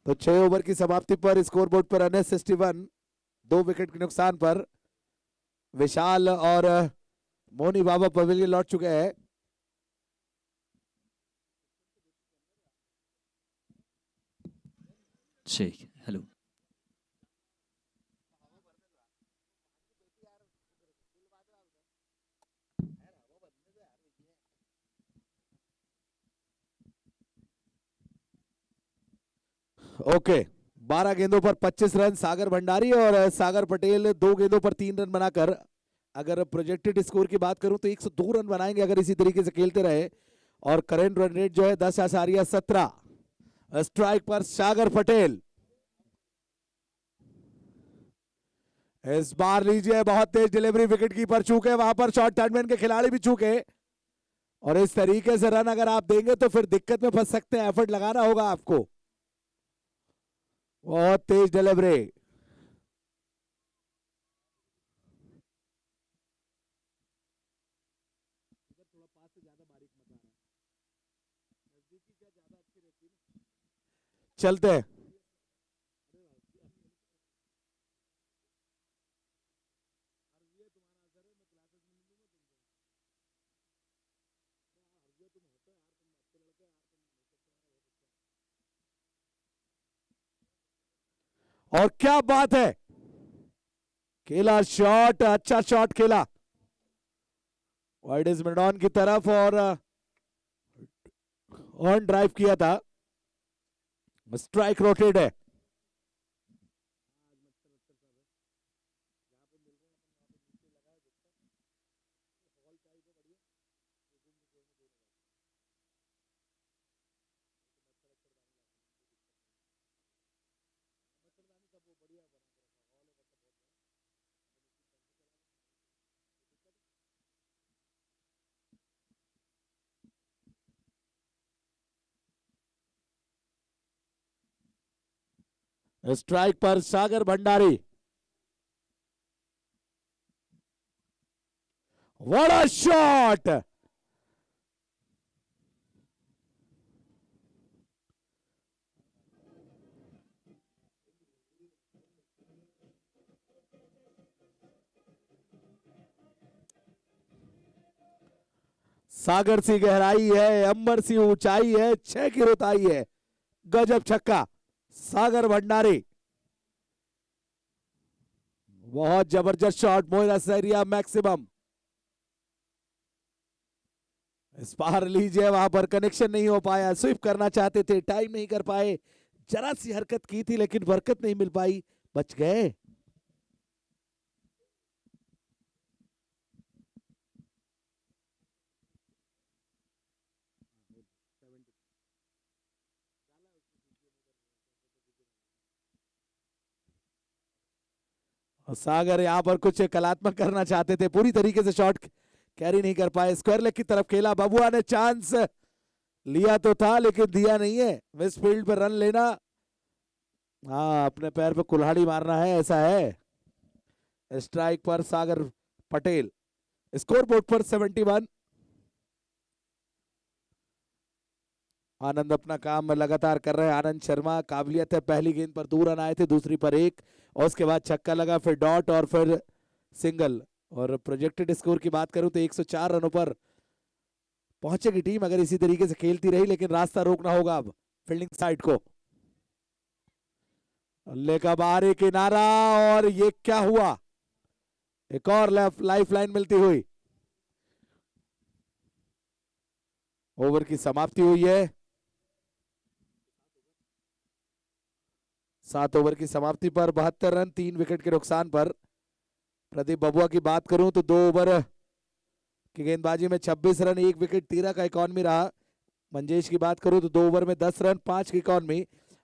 तो 6 ओवर की समाप्ति पर स्कोरबोर्ड पर अनस 61, 2 विकेट के नुकसान पर विशाल और मोनी बाबा पवेलियन लौट चुके हैं। ठीक, हेलो। ओके, 12 गेंदों पर 25 रन सागर भंडारी, और सागर पटेल 2 गेंदों पर 3 रन बनाकर, अगर प्रोजेक्टेड स्कोर की बात करूं तो 102 रन बनाएंगे अगर इसी तरीके से खेलते रहे, और करंट रन रेट जो है 10.17। स्ट्राइक पर सागर पटेल। इस बार लीजिए बहुत तेज डिलीवरी, विकेट कीपर चूके, वहां पर शॉर्ट टर्नमैन के खिलाड़ी भी चूके, और इस तरीके से रन अगर आप देंगे तो फिर दिक्कत में फंस सकते हैं, एफर्ट लगाना होगा आपको। बहुत तेज डिलीवरी, चलते हैं। और क्या बात है, खेला शॉट, अच्छा शॉट खेला, वाइड इज मेडॉन की तरफ और ऑन ड्राइव किया था, स्ट्राइक रोटेड है। स्ट्राइक पर सागर भंडारी, व्हाट अ शॉट। सागर सी गहराई है, अंबर सी ऊंचाई है, 6 की रुताई है, गजब छक्का सागर भंडारी। बहुत जबरदस्त शॉट, मोइरा सैरिया मैक्सिमम। इस पार लीजिए, वहां पर कनेक्शन नहीं हो पाया, स्विप करना चाहते थे, टाइम नहीं कर पाए, जरा सी हरकत की थी लेकिन बरकत नहीं मिल पाई, बच गए। और सागर यहां पर कुछ कलात्मक करना चाहते थे, पूरी तरीके से शॉट कैरी नहीं कर पाए, स्क्वायर लेग की तरफ खेला। बबुआ ने चांस लिया तो था लेकिन दिया नहीं है। मिस फील्ड पे रन लेना, हाँ अपने पैर पे कुल्हाड़ी मारना है, ऐसा है। स्ट्राइक पर सागर पटेल, स्कोर बोर्ड पर 71। आनंद अपना काम लगातार कर रहे हैं। आनंद शर्मा काबिलियत है, पहली गेंद पर 2 रन आए थे, दूसरी पर 1 और उसके बाद छक्का लगा, फिर डॉट और फिर सिंगल। और प्रोजेक्टेड स्कोर की बात करूं तो 104 रनों पर पहुंचेगी टीम अगर इसी तरीके से खेलती रही, लेकिन रास्ता रोकना होगा अब फील्डिंग साइड को। लेकर बाहरी किनारा और ये क्या हुआ, एक और लाइफ लाइन मिलती हुई। ओवर की समाप्ति हुई है, 7 ओवर की समाप्ति पर 72 रन 3 विकेट के नुकसान पर। प्रदीप बबुआ की बात करूं तो 2 ओवर की गेंदबाजी में 26 रन 1 विकेट 13 का इकॉनमी रहा। मंजेश की बात करूं तो 2 ओवर में 10 रन 5 की इकॉनमी।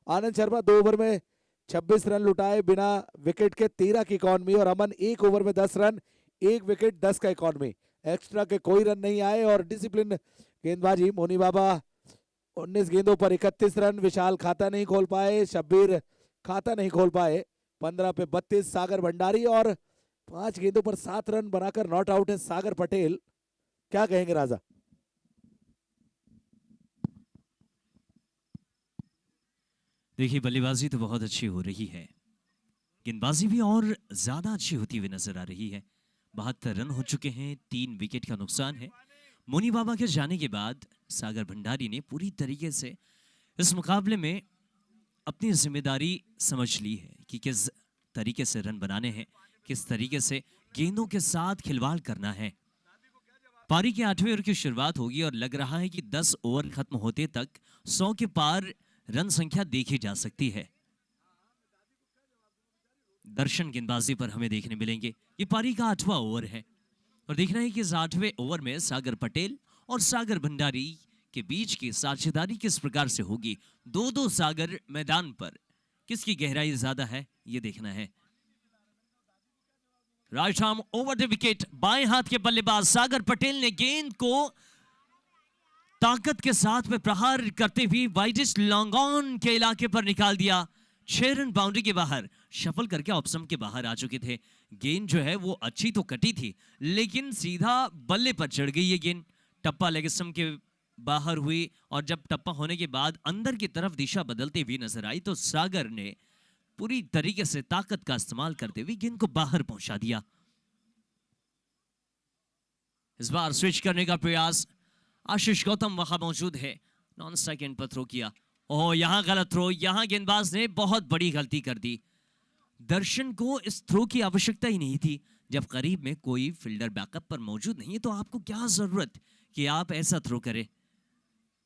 आनंद शर्मा 2 ओवर में 26 रन लुटाए बिना विकेट के 13 की इकॉनमी। और अमन 1 ओवर में 10 रन 1 विकेट 10 का इकॉनमी। एक्स्ट्रा के कोई रन नहीं आए और डिसिप्लिन गेंदबाजी। मोनी बाबा 19 गेंदों पर 31 रन, विशाल खाता नहीं खोल पाए, शब्बीर खाता नहीं खोल पाए। 15 पे 32 सागर भंडारी और 5 गेंदों पर 7 रन बनाकर नॉट आउट है सागर पटेल। क्या कहेंगे राजा? देखिए बल्लेबाजी तो बहुत अच्छी हो रही है, गेंदबाजी भी और ज्यादा अच्छी होती हुई नजर आ रही है। 72 रन हो चुके हैं, 3 विकेट का नुकसान है। मोनी बाबा के जाने के बाद सागर भंडारी ने पूरी तरीके से इस मुकाबले में अपनी जिम्मेदारी समझ ली है कि किस तरीके से रन बनाने हैं, किस तरीके से गेंदों के साथ खिलवाड़ करना है। पारी के 8वें ओवर की शुरुआत होगी और लग रहा है कि 10 ओवर खत्म होते तक 100 के पार रन संख्या देखी जा सकती है। दर्शन गेंदबाजी पर हमें देखने मिलेंगे। ये पारी का 8वां ओवर है और देखना है कि इस 8वें ओवर में सागर पटेल और सागर भंडारी के बीच की साझेदारी किस प्रकार से होगी। 2-2 सागर मैदान पर, किसकी गहराई ज्यादा है ये देखना है। Right arm over the wicket, बाएं हाथ के बल्लेबाज सागर पटेल ने गेंद को ताकत के साथ में प्रहार करते हुए वाइडेस्ट लॉन्ग ऑन के इलाके पर निकाल दिया। 6 रन बाउंड्री के बाहर, शफल करके ऑप्शन के बाहर आ चुके थे। गेंद जो है वो अच्छी तो कटी थी लेकिन सीधा बल्ले पर चढ़ गई ये गेंद। टप्पा लेग स्टंप के बाहर हुई और जब टप्पा होने के बाद अंदर की तरफ दिशा बदलती हुई नजर आई तो सागर ने पूरी तरीके से ताकत का इस्तेमाल करते हुए गेंद को बाहर पहुंचा दिया। इस बार स्विच करने का प्रयास, आशीष गौतम वहां मौजूद है, नॉन सेकंड पर थ्रो किया। ओह यहां गलत थ्रो, यहां गेंदबाज ने बहुत बड़ी गलती कर दी। दर्शन को इस थ्रो की आवश्यकता ही नहीं थी, जब करीब में कोई फील्डर बैकअप पर मौजूद नहीं है तो आपको क्या जरूरत कि आप ऐसा थ्रो करें।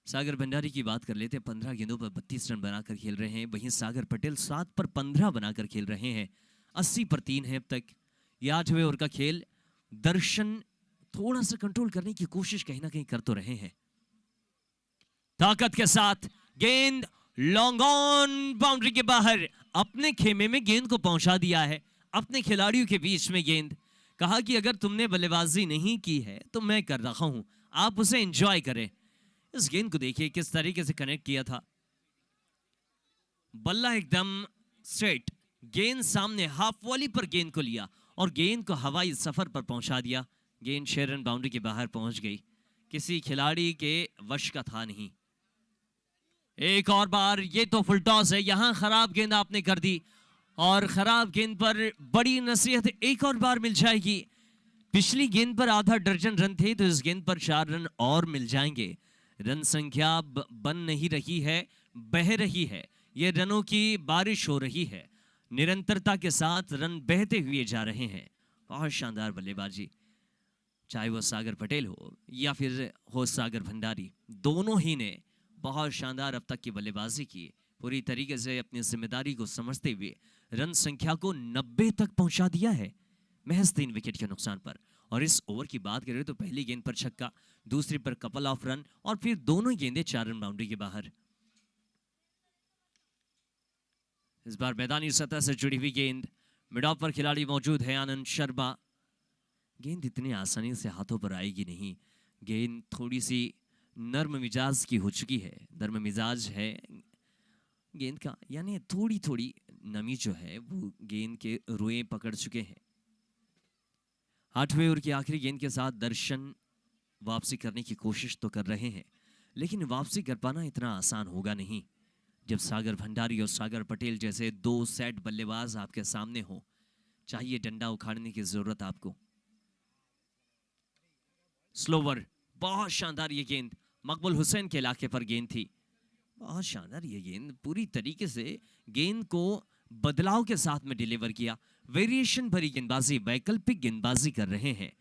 सागर भंडारी की बात कर लेते हैं, 15 गेंदों पर 32 रन बनाकर खेल रहे हैं। वहीं सागर पटेल 7 पर 15 बनाकर खेल रहे हैं। 80 पर 3 है अब तक। ये 8वें ओवर का खेल। दर्शन थोड़ा सा कंट्रोल करने की कोशिश कहीं ना कहीं कर तो रहे हैं। ताकत के साथ गेंद लॉन्ग ऑन, बाउंड्री के बाहर। अपने खेमे में गेंद को पहुंचा दिया है, अपने खिलाड़ियों के बीच में गेंद। कहा कि अगर तुमने बल्लेबाजी नहीं की है तो मैं कर रहा हूं, आप उसे एंजॉय करें। इस गेंद को देखिए किस तरीके से कनेक्ट किया था। बल्ला एकदम स्ट्रेट, गेंद सामने हाफ वॉली पर गेंद को लिया और गेंद को हवाई सफर पर पहुंचा दिया। गेंद 6 रन बाउंड्री के बाहर पहुंच गई, किसी खिलाड़ी के वश का था नहीं। एक और बार, ये तो फुल टॉस है, यहां खराब गेंद आपने कर दी और खराब गेंद पर बड़ी नसीहत एक और बार मिल जाएगी। पिछली गेंद पर आधा दर्जन रन थे तो इस गेंद पर 4 रन और मिल जाएंगे। रन संख्या बन नहीं रही है, बह रही है। ये रनों की बारिश हो रही है, निरंतरता के साथ रन बहते हुए जा रहे हैं। बहुत शानदार बल्लेबाजी, चाहे वो सागर पटेल हो या फिर हो सागर भंडारी, दोनों ही ने बहुत शानदार अब तक की बल्लेबाजी की। पूरी तरीके से अपनी जिम्मेदारी को समझते हुए रन संख्या को 90 तक पहुंचा दिया है, महज 3 विकेट के नुकसान पर। और इस ओवर की बात करें तो पहली गेंद पर छक्का, दूसरी पर कपल ऑफ रन और फिर दोनों गेंदें 4 रन बाउंड्री के बाहर। इस बार मैदानी सतह से जुड़ी हुई गेंद, मिड ऑफ पर खिलाड़ी मौजूद है आनंद शर्मा। गेंद इतनी आसानी से हाथों पर आएगी नहीं, गेंद थोड़ी सी नर्म मिजाज की हो चुकी है। नर्म मिजाज है गेंद का, यानी थोड़ी थोड़ी नमी जो है वो गेंद के रुएं पकड़ चुके हैं। 8वें ओवर की आखिरी गेंद के साथ दर्शन वापसी करने की कोशिश तो कर रहे हैं, लेकिन वापसी कर पाना इतना आसान होगा नहीं जब सागर भंडारी और सागर पटेल जैसे 2 सेट बल्लेबाज आपके सामने हो। चाहिए डंडा उखाड़ने की जरूरत आपको। स्लोवर, बहुत शानदार ये गेंद, मकबूल हुसैन के इलाके पर गेंद थी। बहुत शानदार ये गेंद, पूरी तरीके से गेंद को बदलाव के साथ में डिलीवर किया। वेरिएशन भरी गेंदबाजी, वैकल्पिक गेंदबाजी कर रहे हैं।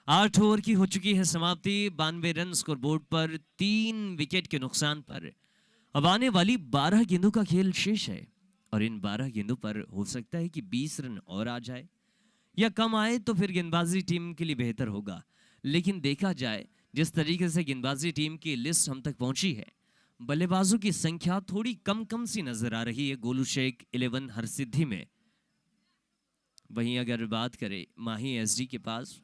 8 ओवर की हो चुकी है समाप्ति, 92 रन स्कोरबोर्ड पर, 3 विकेट के नुकसान पर। अब आने वाली 12 गेंदों का खेल शेष है और इन 12 गेंदों पर हो सकता है कि 20 रन और आ जाए या कम आए तो फिर गेंदबाजी टीम के लिए बेहतर होगा। लेकिन देखा जाए जिस तरीके से गेंदबाजी टीम की लिस्ट हम तक पहुंची है, बल्लेबाजों की संख्या थोड़ी कम कम सी नजर आ रही है गोलू शेख 11 हरसिद्धि में। वहीं अगर बात करें माही एसडी के पास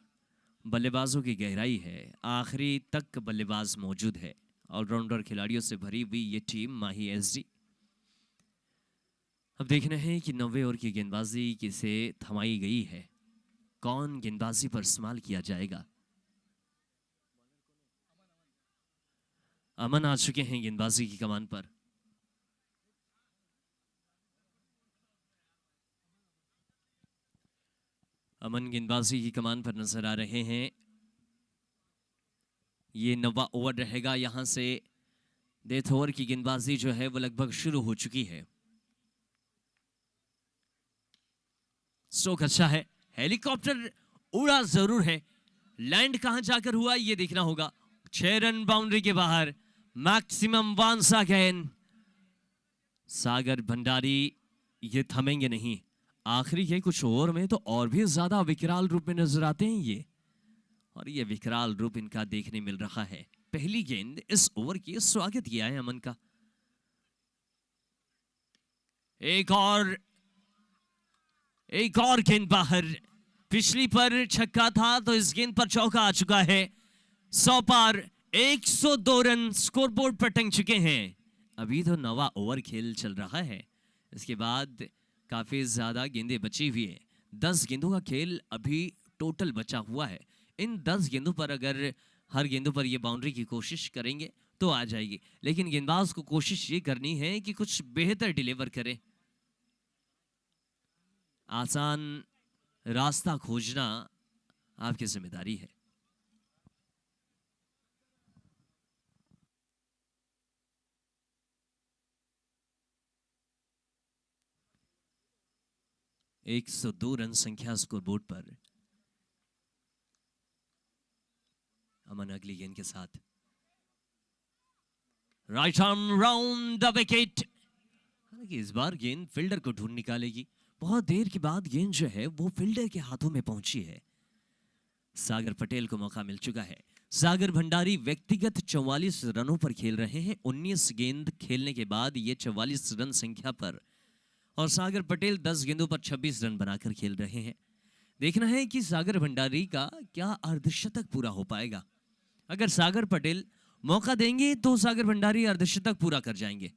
बल्लेबाजों की गहराई है, आखिरी तक बल्लेबाज मौजूद है। ऑलराउंडर खिलाड़ियों से भरी हुई ये टीम माही एसडी। अब देखना है कि 90 ओवर की गेंदबाजी किसे थमाई गई है, कौन गेंदबाजी पर इस्तेमाल किया जाएगा। अमन आ चुके हैं गेंदबाजी की कमान पर। अमन गेंदबाजी की कमान पर नजर आ रहे हैं। ये 9वां ओवर रहेगा। यहां से डेथ ओवर की गेंदबाजी जो है वो लगभग शुरू हो चुकी है। स्ट्रोक अच्छा है, हेलीकॉप्टर उड़ा जरूर है, लैंड कहां जाकर हुआ ये देखना होगा। 6 रन बाउंड्री के बाहर, मैक्सिमम वंस अगेन। सागर भंडारी ये थमेंगे नहीं, आखिरी के कुछ ओवर में तो और भी ज्यादा विकराल रूप में नजर आते हैं ये, और ये विकराल रूप इनका देखने मिल रहा है। पहली गेंद इस ओवर की, स्वागत किया है अमन का। एक और गेंद बाहर, पिछली पर छक्का था तो इस गेंद पर चौका आ चुका है। 100 पार, 102 रन स्कोरबोर्ड पर टंग चुके हैं। अभी तो 9वां ओवर खेल चल रहा है, इसके बाद काफी ज्यादा गेंदें बची हुई है। 10 गेंदों का खेल अभी टोटल बचा हुआ है। इन 10 गेंदों पर अगर हर गेंदों पर ये बाउंड्री की कोशिश करेंगे तो आ जाएगी, लेकिन गेंदबाज को कोशिश ये करनी है कि कुछ बेहतर डिलीवर करे। आसान रास्ता खोजना आपकी जिम्मेदारी है। एक 102 रन संख्या स्कोरबोर्ड पर, अमन अगली गेंद के साथ right arm round the wicket. हालांकि इस बार गेंद फील्डर को ढूंढ निकालेगी। बहुत देर के बाद गेंद जो है वो फील्डर के हाथों में पहुंची है। सागर पटेल को मौका मिल चुका है। सागर भंडारी व्यक्तिगत 44 रनों पर खेल रहे हैं। 19 गेंद खेलने के बाद ये 44 रन संख्या पर, और सागर पटेल 10 गेंदों पर 26 रन बनाकर खेल रहे हैं। देखना है कि सागर भंडारी का क्या अर्धशतक पूरा हो पाएगा। अगर सागर पटेल मौका देंगे तो सागर भंडारी अर्धशतक पूरा कर जाएंगे।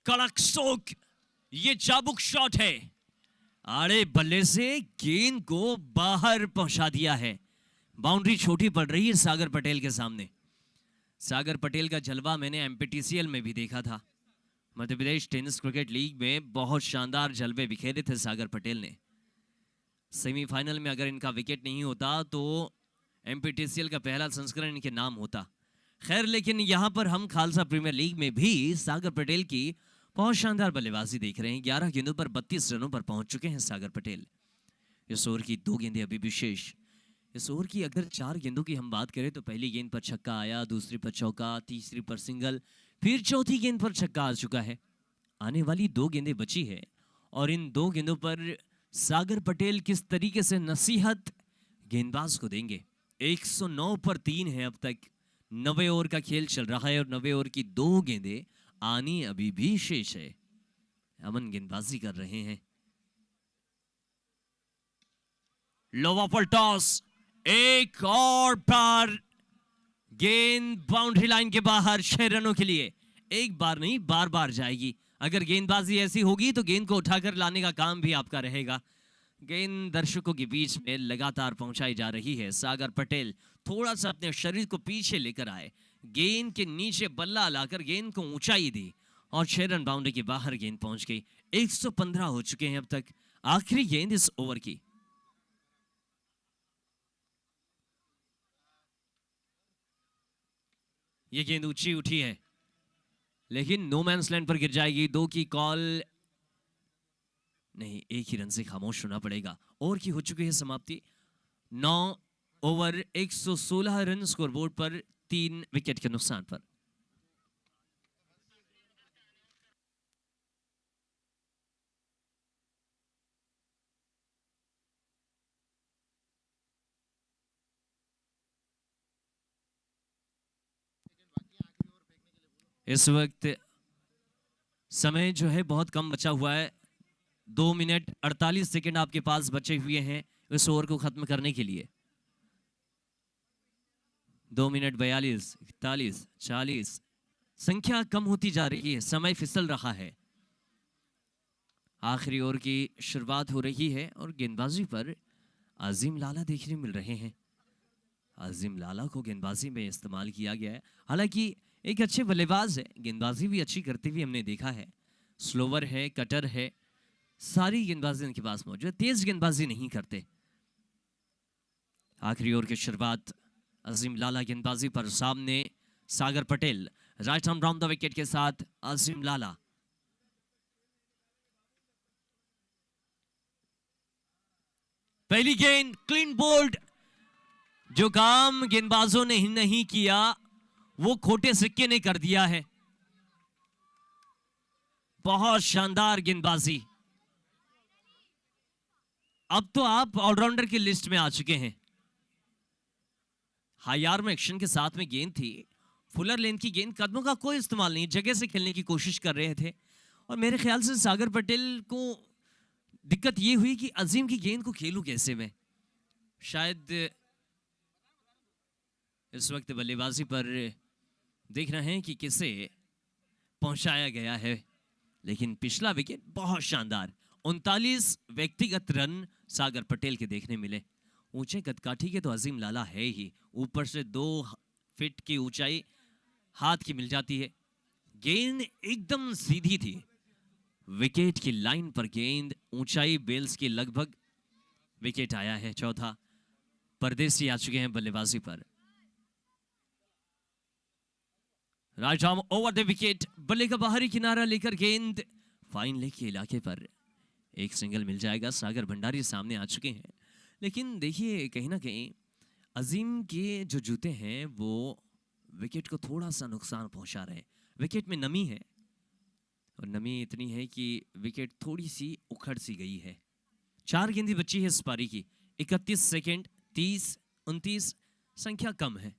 कड़क स्ट्रोक, ये चाबुक शॉट है। आड़े बल्ले से गेंद को बाहर पहुंचा दिया है। बाउंड्री छोटी पड़ रही है सागर पटेल के सामने। सागर पटेल का जलवा मैंने एमपीटीसीएल में भी देखा था। Madhya Pradesh tennis cricket league में बहुत शानदार जलवे बिखेरे थे सागर पटेल ने। सेमीफाइनल में अगर इनका विकेट नहीं होता तो एमपीटीसीएल का पहला संस्करण इनके नाम होता। खैर, लेकिन यहां पर हम खालसा प्रीमियर लीग में भी सागर पटेल की बहुत शानदार बल्लेबाजी देख रहे हैं। 11 गेंदों पर 32 रनों पर पहुंच चुके हैं सागर पटेल। इस ओवर की 2 गेंदें अभी भी शेष। इस ओवर की अगर 4 गेंदों की हम बात करें तो पहली गेंद पर छक्का आया, दूसरी पर चौका, तीसरी पर सिंगल, फिर चौथी गेंद पर छक्का आ चुका है। आने वाली 2 गेंदें बची है और इन 2 गेंदों पर सागर पटेल किस तरीके से नसीहत गेंदबाज को देंगे। 109 पर 3 है अब तक। 90 ओवर का खेल चल रहा है और 90 ओवर की 2 गेंदें आनी अभी भी शेष है। अमन गेंदबाजी कर रहे हैं। लोवर पर टॉस, एक और बार गेंद बाउंड्री लाइन के बाहर 6 रनों के लिए। एक बार नहीं, बार बार जाएगी। अगर गेंदबाजी ऐसी होगी तो गेंद को उठाकर लाने का काम भी आपका रहेगा। गेंद दर्शकों के बीच में लगातार पहुंचाई जा रही है। सागर पटेल थोड़ा सा अपने शरीर को पीछे लेकर आए, गेंद के नीचे बल्ला लाकर गेंद को ऊंचाई दी और 6 रन बाउंड्री के बाहर गेंद पहुंच गई। 115 हो चुके हैं अब तक। आखिरी गेंद इस ओवर की। यह गेंद ऊंची उठी है लेकिन नो मैंस लैंड पर गिर जाएगी। 2 की कॉल नहीं, 1 ही रन से खामोश होना पड़ेगा। ओवर की हो चुकी है समाप्ति। 9 ओवर 116 रन स्कोरबोर्ड पर, 3 विकेट के नुकसान पर। इस वक्त समय जो है बहुत कम बचा हुआ है। 2 मिनट 48 सेकंड आपके पास बचे हुए हैं इस ओवर को खत्म करने के लिए। 2 मिनट 42, 41, 40, संख्या कम होती जा रही है, समय फिसल रहा है। आखिरी ओवर की शुरुआत हो रही है और गेंदबाजी पर आजिम लाला देखने मिल रहे हैं। आजिम लाला को गेंदबाजी में इस्तेमाल किया गया है। हालांकि एक अच्छे बल्लेबाज है, गेंदबाजी भी अच्छी करते हुए हमने देखा है। स्लोवर है, कटर है, सारी गेंदबाजी इनके पास मौजूद है। तेज गेंदबाजी नहीं करते। आखिरी ओवर की शुरुआत अजीम लाला गेंदबाजी पर, सामने Sagar Patel right arm round the wicket के साथ। अजीम लाला पहली गेंद क्लीन बोल्ड। जो काम गेंदबाजों ने नहीं किया वो खोटे सिक्के ने कर दिया है। बहुत शानदार गेंदबाजी। अब तो आप ऑलराउंडर की लिस्ट में आ चुके हैं। हाई आर्म एक्शन के साथ में गेंद थी, फुलर लेंथ की गेंद, कदमों का कोई इस्तेमाल नहीं, जगह से खेलने की कोशिश कर रहे थे। और मेरे ख्याल से सागर पटेल को दिक्कत ये हुई कि अजीम की गेंद को खेलूं कैसे मैं। शायद इस वक्त बल्लेबाजी पर देख रहे हैं कि किसे पहुंचाया गया है, लेकिन पिछला विकेट बहुत शानदार। 39 व्यक्तिगत रन सागर पटेल के देखने मिले। ऊंचे कदकाठी के तो अजीम लाला है ही, ऊपर से 2 फीट की ऊंचाई हाथ की मिल जाती है। गेंद एकदम सीधी थी, विकेट की लाइन पर गेंद, ऊंचाई बेल्स की लगभग। विकेट आया है चौथा। परदेसी आ चुके हैं बल्लेबाजी पर। Right arm over the wicket, बल्ले का बाहरी किनारा लेकर गेंद फाइन लेग के इलाके पर एक सिंगल मिल जाएगा। सागर भंडारी सामने आ चुके हैं, लेकिन देखिए कहीं ना कहीं अजीम के जो जूते हैं वो विकेट को थोड़ा सा नुकसान पहुंचा रहे हैं। विकेट में नमी है और नमी इतनी है कि विकेट थोड़ी सी उखड़ सी गई है। 4 गेंदें बची है इस पारी की। 31 सेकंड, 30, 29, संख्या कम है,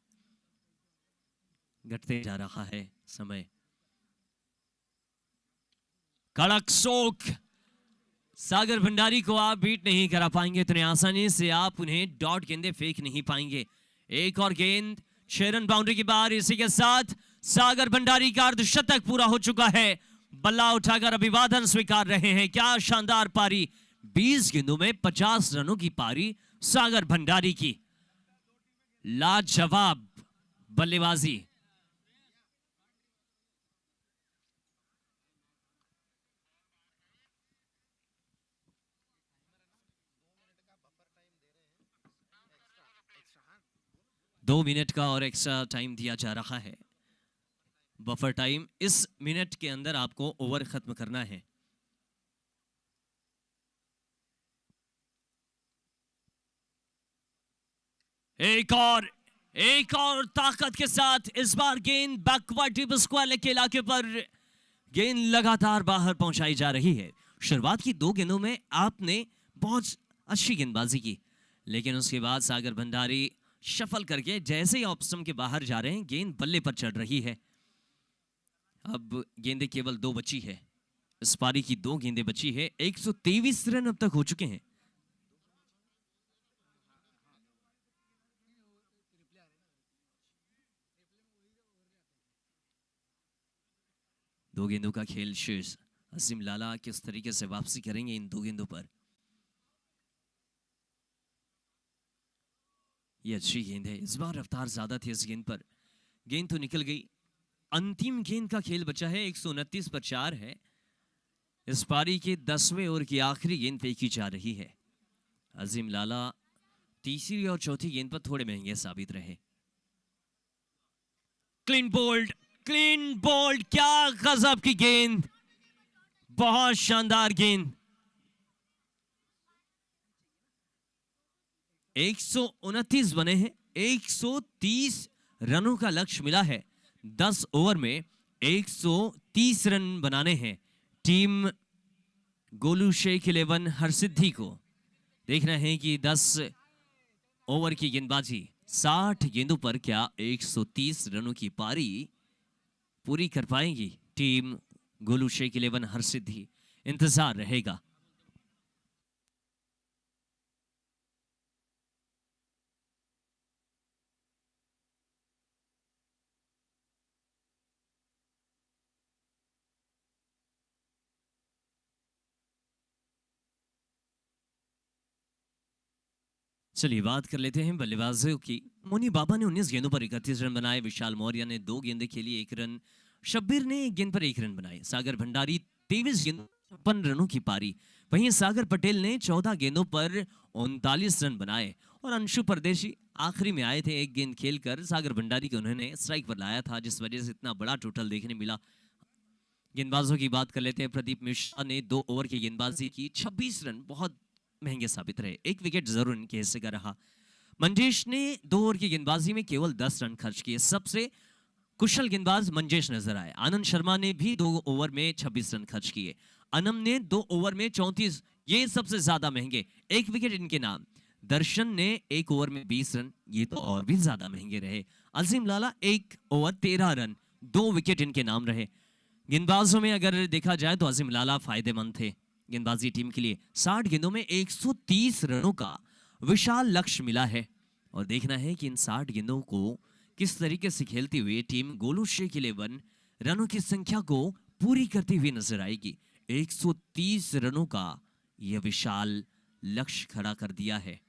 घटते जा रहा है समय। कड़क सोक, सागर भंडारी को आप बीट नहीं करा पाएंगे इतने आसानी से, आप उन्हें डॉट गेंदे फेंक नहीं पाएंगे। एक और गेंद, 6 रन बाउंड्री की बाहर। इसी के साथ सागर भंडारी का अर्धशतक पूरा हो चुका है। बल्ला उठाकर अभिवादन स्वीकार रहे हैं। क्या शानदार पारी, 20 गेंदों में 50 रनों की पारी सागर भंडारी की। लाजवाब बल्लेबाजी। दो मिनट का और एक्स्ट्रा टाइम दिया जा रहा है, बफर टाइम। इस मिनट के अंदर आपको ओवर खत्म करना है। एक और ताकत के साथ इस बार गेंद बैकवर्ड टिप स्क्वायर के इलाके पर गेंद लगातार बाहर पहुंचाई जा रही है। शुरुआत की 2 गेंदों में आपने बहुत अच्छी गेंदबाजी की, लेकिन उसके बाद सागर भंडारी शफल करके जैसे ही ऑप्शन के बाहर जा रहे हैं, गेंद बल्ले पर चढ़ रही है। अब गेंदें केवल 2 बची है, इस पारी की 2 गेंदें बची है। 123 रन अब तक हो चुके हैं। दो गेंदों का खेल शेष। असीम लाला किस तरीके से वापसी करेंगे इन 2 गेंदों पर। ये अच्छी गेंद है, इस बार रफ्तार ज्यादा थी इस गेंद पर। गेंद तो निकल गई। अंतिम गेंद का खेल बचा है, 129 पर 4 है। इस पारी के 10वें ओवर की आखिरी गेंद फेंकी जा रही है। अजीम लाला तीसरी और चौथी गेंद पर थोड़े महंगे साबित रहे। क्लीन बोल्ड, क्लीन बोल्ड, क्या गजब की गेंद, बहुत शानदार गेंद। 129 बने हैं, 130 रनों का लक्ष्य मिला है। 10 ओवर में 130 रन बनाने हैं टीम गोलू शेख 11 हरसिद्धि को। देखना है कि 10 ओवर की गेंदबाजी 60 गेंदों पर क्या 130 रनों की पारी पूरी कर पाएंगी टीम गोलू शेख 11 हरसिद्धि। इंतजार रहेगा। चलिए बात कर लेते हैं बल्लेबाजों की। मोनी बाबा ने 19 गेंदों पर 31 रन बनाए। विशाल मौर्य ने 2 गेंदें खेली, 1 रन। शब्बीर ने 1 गेंद पर 1 रन बनाए। सागर भंडारी 23 गेंदों 56 रनों की पारी। वहीं सागर पटेल ने 14 गेंदों पर 39 रन बनाए। और अंशु परदेशी आखिरी में आए थे, 1 गेंद खेलकर सागर भंडारी को उन्होंने स्ट्राइक पर लाया था, जिस वजह से इतना बड़ा टोटल देखने मिला। गेंदबाजों की बात कर लेते हैं। प्रदीप मिश्रा ने 2 ओवर की गेंदबाजी की, 26 रन, बहुत महंगे साबित रहे। 1 विकेट जरूर इनके हिस्से का रहा। मंजेश ने 2 ओवर की गेंदबाजी में केवल 10 रन खर्च किए। सबसे कुशल गेंदबाज मंजेश नजर आए। आनंद शर्मा ने भी 2 ओवर में 26 रन खर्च किए। अनम ने 2 ओवर में 34, ये सबसे ज्यादा महंगे, 1 विकेट इनके नाम। दर्शन ने 1 ओवर में 20 रन, ये तो और भी ज्यादा महंगे रहे। अजीम लाला 1 ओवर 13 रन, 2 विकेट इनके नाम रहे। गेंदबाजों में अगर देखा जाए तो अजीम लाला फायदेमंद थे गेंदबाजी टीम के लिए। 60 गेंदों में 130 रनों का विशाल लक्ष्य मिला है। और देखना है कि इन 60 गेंदों को किस तरीके से खेलती हुई टीम गोलू शेख 11 रनों की संख्या को पूरी करती हुई नजर आएगी। 130 रनों का यह विशाल लक्ष्य खड़ा कर दिया है।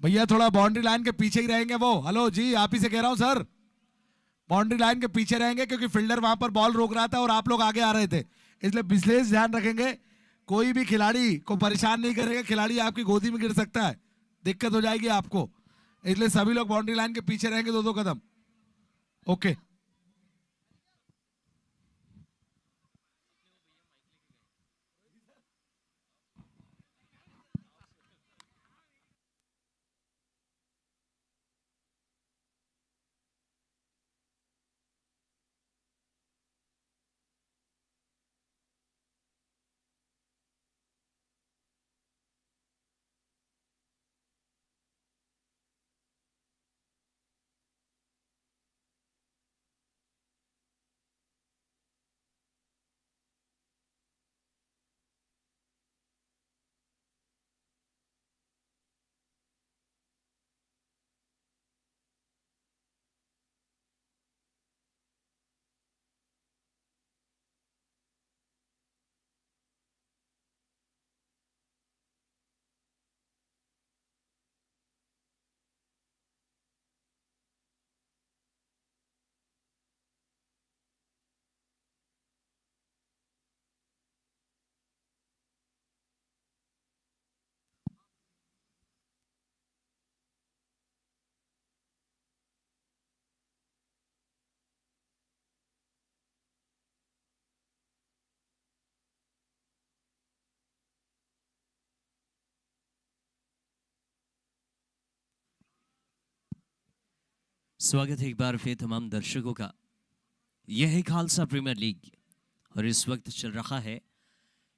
भैया थोड़ा बाउंड्री लाइन के पीछे ही रहेंगे वो। हेलो जी, आप ही से कह रहा हूं सर, बाउंड्री लाइन के पीछे रहेंगे क्योंकि फील्डर वहां पर बॉल रोक रहा था और आप लोग आगे आ रहे थे, इसलिए विशेष ध्यान रखेंगे। कोई भी खिलाड़ी को परेशान नहीं करेगा, खिलाड़ी आपकी गोदी में गिर सकता है, दिक्कत हो जाएगी आपको, इसलिए सभी लोग बाउंड्री लाइन के पीछे रहेंगे 2-2 कदम। ओके। स्वागत है एक बार फिर तमाम दर्शकों का। यह है खालसा प्रीमियर लीग और इस वक्त चल रहा है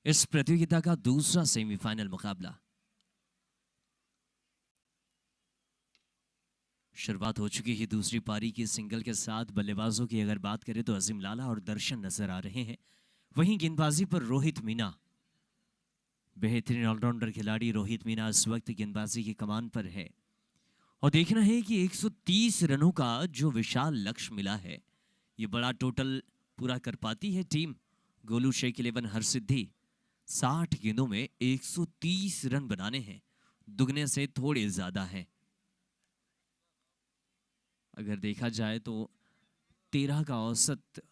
इस प्रतियोगिता का दूसरा सेमीफाइनल मुकाबला। शुरुआत हो चुकी है दूसरी पारी की सिंगल के साथ। बल्लेबाजों की अगर बात करें तो अजीम लाला और दर्शन नजर आ रहे हैं। वहीं गेंदबाजी पर रोहित मीना, बेहतरीन ऑलराउंडर खिलाड़ी रोहित मीना इस वक्त गेंदबाजी की कमान पर है। और देखना है कि 130 रनों का जो विशाल लक्ष्य मिला है, ये बड़ा टोटल पूरा कर पाती है टीम गोलू शेख 11 हरसिद्धि। 60 गेंदों में 130 रन बनाने हैं, दुगने से थोड़े ज्यादा है। अगर देखा जाए तो 13 का औसत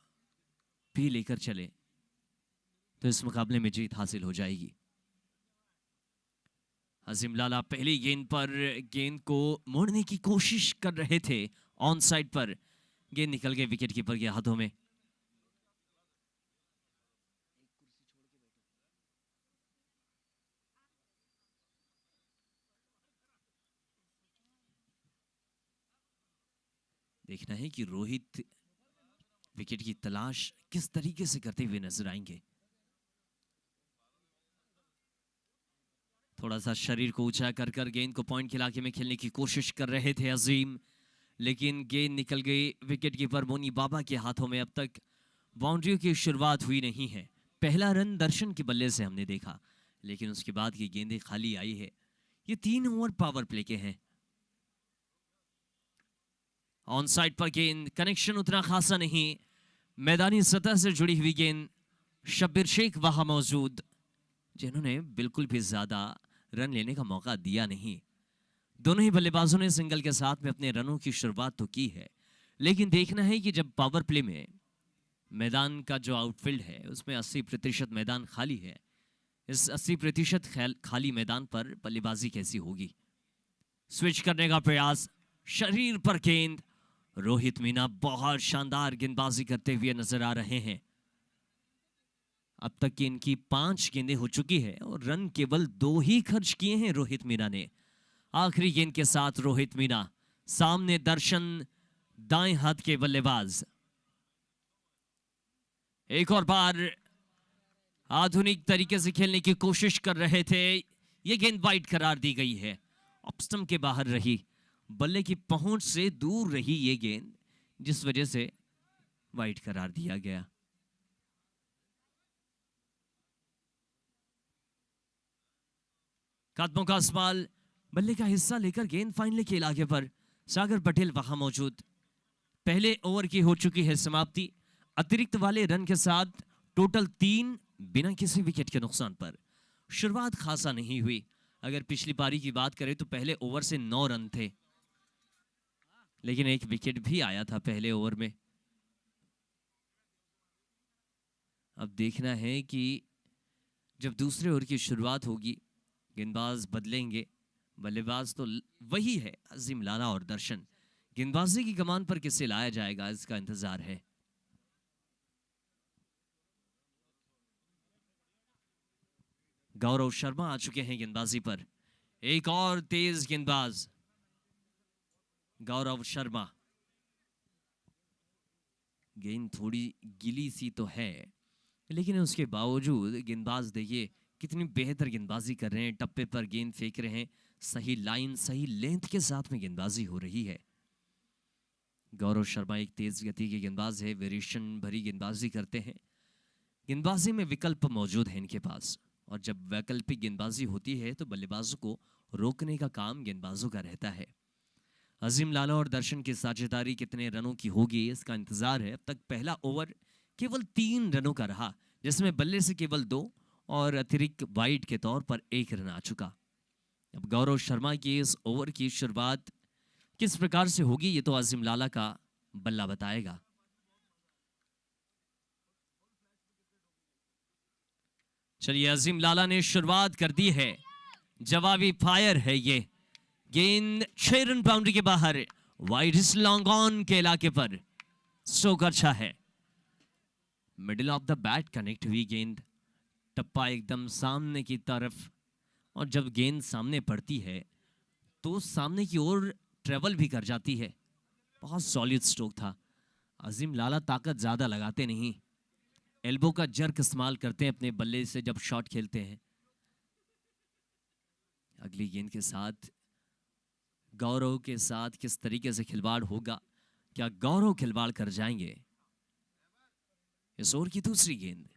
भी लेकर चले तो इस मुकाबले में जीत हासिल हो जाएगी। अजीम लाला पहली गेंद पर गेंद को मोड़ने की कोशिश कर रहे थे, ऑन साइड पर गेंद निकल गई विकेट कीपर के हाथों में। देखना है कि रोहित विकेट की तलाश किस तरीके से करते हुए नजर आएंगे। थोड़ा सा शरीर को ऊंचा कर कर गेंद को पॉइंट के इलाके में खेलने की कोशिश कर रहे थे अजीम, लेकिन गेंद निकल गई विकेट कीपर मोनी बाबा के हाथों में। अब तक बाउंड्रियों की शुरुआत हुई नहीं है। पहला रन दर्शन के बल्ले से हमने देखा, लेकिन उसके बाद की गेंदें खाली आई है। ये 3 ओवर पावर प्ले के हैं। ऑन साइड पर गेंद, कनेक्शन उतना खासा नहीं, मैदानी सतह से जुड़ी हुई गेंद। शब्बीर शेख वहां मौजूद, जिन्होंने बिल्कुल भी ज्यादा रन लेने का मौका दिया नहीं। दोनों ही बल्लेबाजों ने सिंगल के साथ में अपने रनों की शुरुआत तो की है, लेकिन देखना है कि जब पावर प्ले में मैदान का जो आउटफील्ड है उसमें 80% मैदान खाली है, इस 80% खाली मैदान पर बल्लेबाजी कैसी होगी। स्विच करने का प्रयास, शरीर पर गेंद। रोहित मीना बहुत शानदार गेंदबाजी करते हुए नजर आ रहे हैं। अब तक की इनकी 5 गेंदें हो चुकी है और रन केवल 2 ही खर्च किए हैं रोहित मीना ने। आखिरी गेंद के साथ रोहित मीना, सामने दर्शन दाएं हाथ के बल्लेबाज। एक और बार आधुनिक तरीके से खेलने की कोशिश कर रहे थे। यह गेंद वाइड करार दी गई है, ऑफ स्टंप के बाहर रही, बल्ले की पहुंच से दूर रही यह गेंद, जिस वजह से वाइड करार दिया गया। कदमों का इस्तेमाल, बल्ले का हिस्सा लेकर गेंद फाइनल के इलाके पर। सागर पटेल वहां मौजूद। पहले ओवर की हो चुकी है समाप्ति। अतिरिक्त वाले रन के साथ टोटल 3 बिना किसी विकेट के नुकसान पर। शुरुआत खासा नहीं हुई, अगर पिछली पारी की बात करें तो पहले ओवर से 9 रन थे, लेकिन एक विकेट भी आया था पहले ओवर में। अब देखना है कि जब दूसरे ओवर की शुरुआत होगी गेंदबाज बदलेंगे। बल्लेबाज तो वही है, अजीम लाला और दर्शन। गेंदबाजी की कमान पर किसे लाया जाएगा, इसका इंतजार है। गौरव शर्मा आ चुके हैं गेंदबाजी पर। एक और तेज गेंदबाज गौरव शर्मा। गेंद थोड़ी गिली सी तो है, लेकिन उसके बावजूद गेंदबाज देखिए कितनी बेहतर गेंदबाजी कर रहे हैं। टप्पे पर गेंद फेंक रहे हैं, सही लाइन सही लेंथ के साथ में गेंदबाजी हो रही है। गौरव शर्मा एक तेज गति के गेंदबाज है, वेरिएशन भरी गेंदबाजी करते हैं। गेंदबाजी में विकल्प मौजूद है इनके पास, और जब वैकल्पिक गेंदबाजी होती है तो बल्लेबाजों को रोकने का काम गेंदबाजों का रहता है। अजीम लाला और दर्शन की साझेदारी कितने रनों की होगी, इसका इंतजार है। अब तक पहला ओवर केवल 3 रनों का रहा, जिसमें बल्ले से केवल 2 और अतिरिक्त वाइड के तौर पर 1 रन आ चुका। अब गौरव शर्मा की इस ओवर की शुरुआत किस प्रकार से होगी, ये तो अजीम लाला का बल्ला बताएगा। चलिए, अजीम लाला ने शुरुआत कर दी है। जवाबी फायर है ये। गेंद 6 रन बाउंड्री के बाहर, वाइड लॉन्ग ऑन के इलाके पर। स्ट्रोक अच्छा है, middle of the bat connect हुई गेंद, टप्पा एकदम सामने की तरफ, और जब गेंद सामने पड़ती है तो सामने की ओर ट्रेवल भी कर जाती है। बहुत सॉलिड स्ट्रोक था। अजीम लाला ताकत ज्यादा लगाते नहीं, एल्बो का जर्क इस्तेमाल करते हैं अपने बल्ले से जब शॉट खेलते हैं। अगली गेंद के साथ गौरव के साथ किस तरीके से खिलवाड़ होगा, क्या गौरव खिलवाड़ कर जाएंगे? इस ओवर की दूसरी गेंद,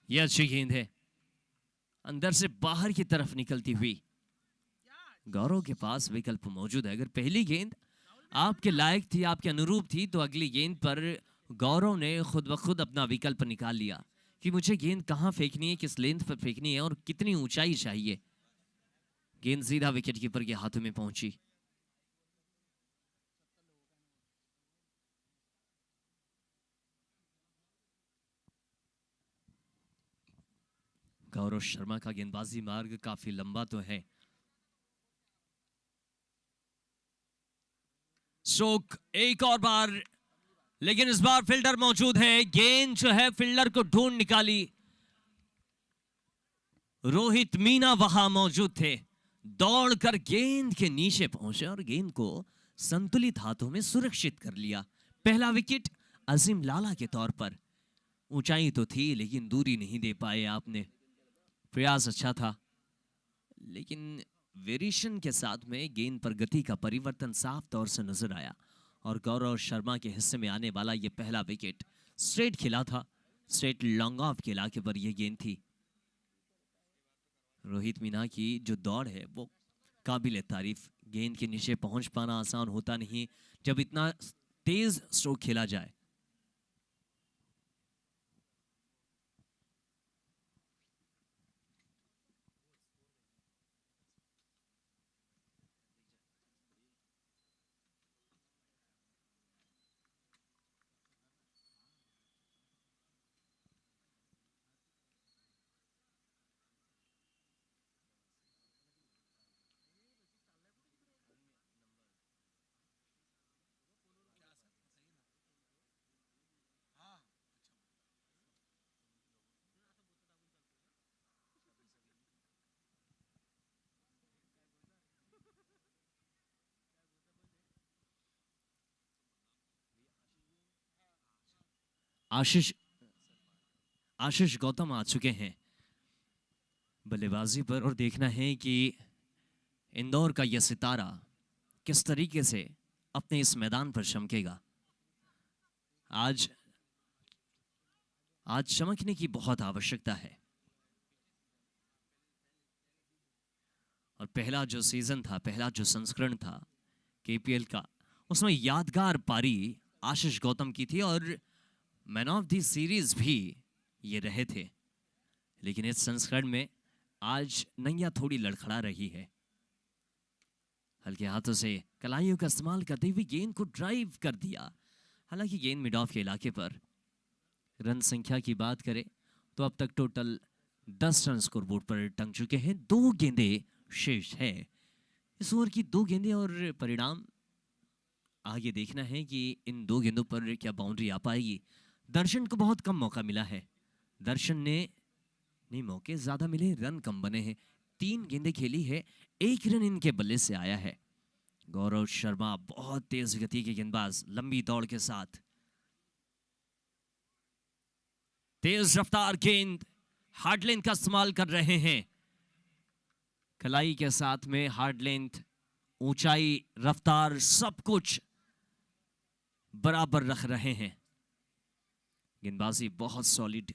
यह अच्छी गेंद है, अंदर से बाहर की तरफ निकलती हुई। गौरव के पास विकल्प मौजूद है। अगर पहली गेंद आपके लायक थी, आपके अनुरूप थी, तो अगली गेंद पर गौरव ने खुद ब खुद अपना विकल्प निकाल लिया कि मुझे गेंद कहां फेंकनी है, किस लेंथ पर फेंकनी है और कितनी ऊंचाई चाहिए। गेंद सीधा विकेट कीपर के हाथों में पहुंची। गौरव शर्मा का गेंदबाजी मार्ग काफी लंबा तो है। स्ट्रोक एक और बार, लेकिन इस बार फील्डर मौजूद है। गेंद जो है फील्डर को ढूंढ निकाली। रोहित मीना वहां मौजूद थे, दौड़कर गेंद के नीचे पहुंचे और गेंद को संतुलित हाथों में सुरक्षित कर लिया। पहला विकेट अजीम लाला के तौर पर। ऊंचाई तो थी लेकिन दूरी नहीं दे पाए आपने। प्रयास अच्छा था, लेकिन वेरिएशन के साथ में गेंद पर गति का परिवर्तन साफ तौर से नजर आया, और गौरव शर्मा के हिस्से में आने वाला यह पहला विकेट स्ट्रेट खिला था। स्ट्रेट लॉन्ग ऑफ के इलाके पर यह गेंद थी। रोहित मीना की जो दौड़ है वो काबिल तारीफ। गेंद के नीचे पहुंच पाना आसान होता नहीं जब इतना तेज स्ट्रोक खेला जाए। आशीष गौतम आ चुके हैं बल्लेबाजी पर, और देखना है कि इंदौर का यह सितारा किस तरीके से अपने इस मैदान पर चमकेगा। आज चमकने की बहुत आवश्यकता है। और पहला जो सीजन था, पहला जो संस्करण था केपीएल का, उसमें यादगार पारी आशीष गौतम की थी और मैन ऑफ द सीरीज भी ये रहे थे। लेकिन इस संस्करण में आज नैया थोड़ी लड़खड़ा रही है। हल्के हाथों से कलाइयों का इस्तेमाल करते हुए गेंद को ड्राइव कर दिया। हालांकि गेंद मिड ऑफ के इलाके पर। रन संख्या की बात करें तो अब तक टोटल 10 रन स्कोरबोर्ड पर टंग चुके हैं। 2 गेंदें शेष है। इस ओवर की 2 गेंदें और परिणाम आगे देखना है कि इन 2 गेंदों पर क्या बाउंड्री आ पाएगी। दर्शन को बहुत कम मौका मिला है। दर्शन ने नहीं, मौके ज्यादा मिले, रन कम बने हैं। 3 गेंदें खेली है, 1 रन इनके बल्ले से आया है। गौरव शर्मा बहुत तेज गति के गेंदबाज, लंबी दौड़ के साथ तेज रफ्तार गेंद, हार्ड लेंथ का इस्तेमाल कर रहे हैं। कलाई के साथ में हार्ड लेंथ, ऊंचाई, रफ्तार सब कुछ बराबर रख रहे हैं। गेंदबाजी बहुत सॉलिड।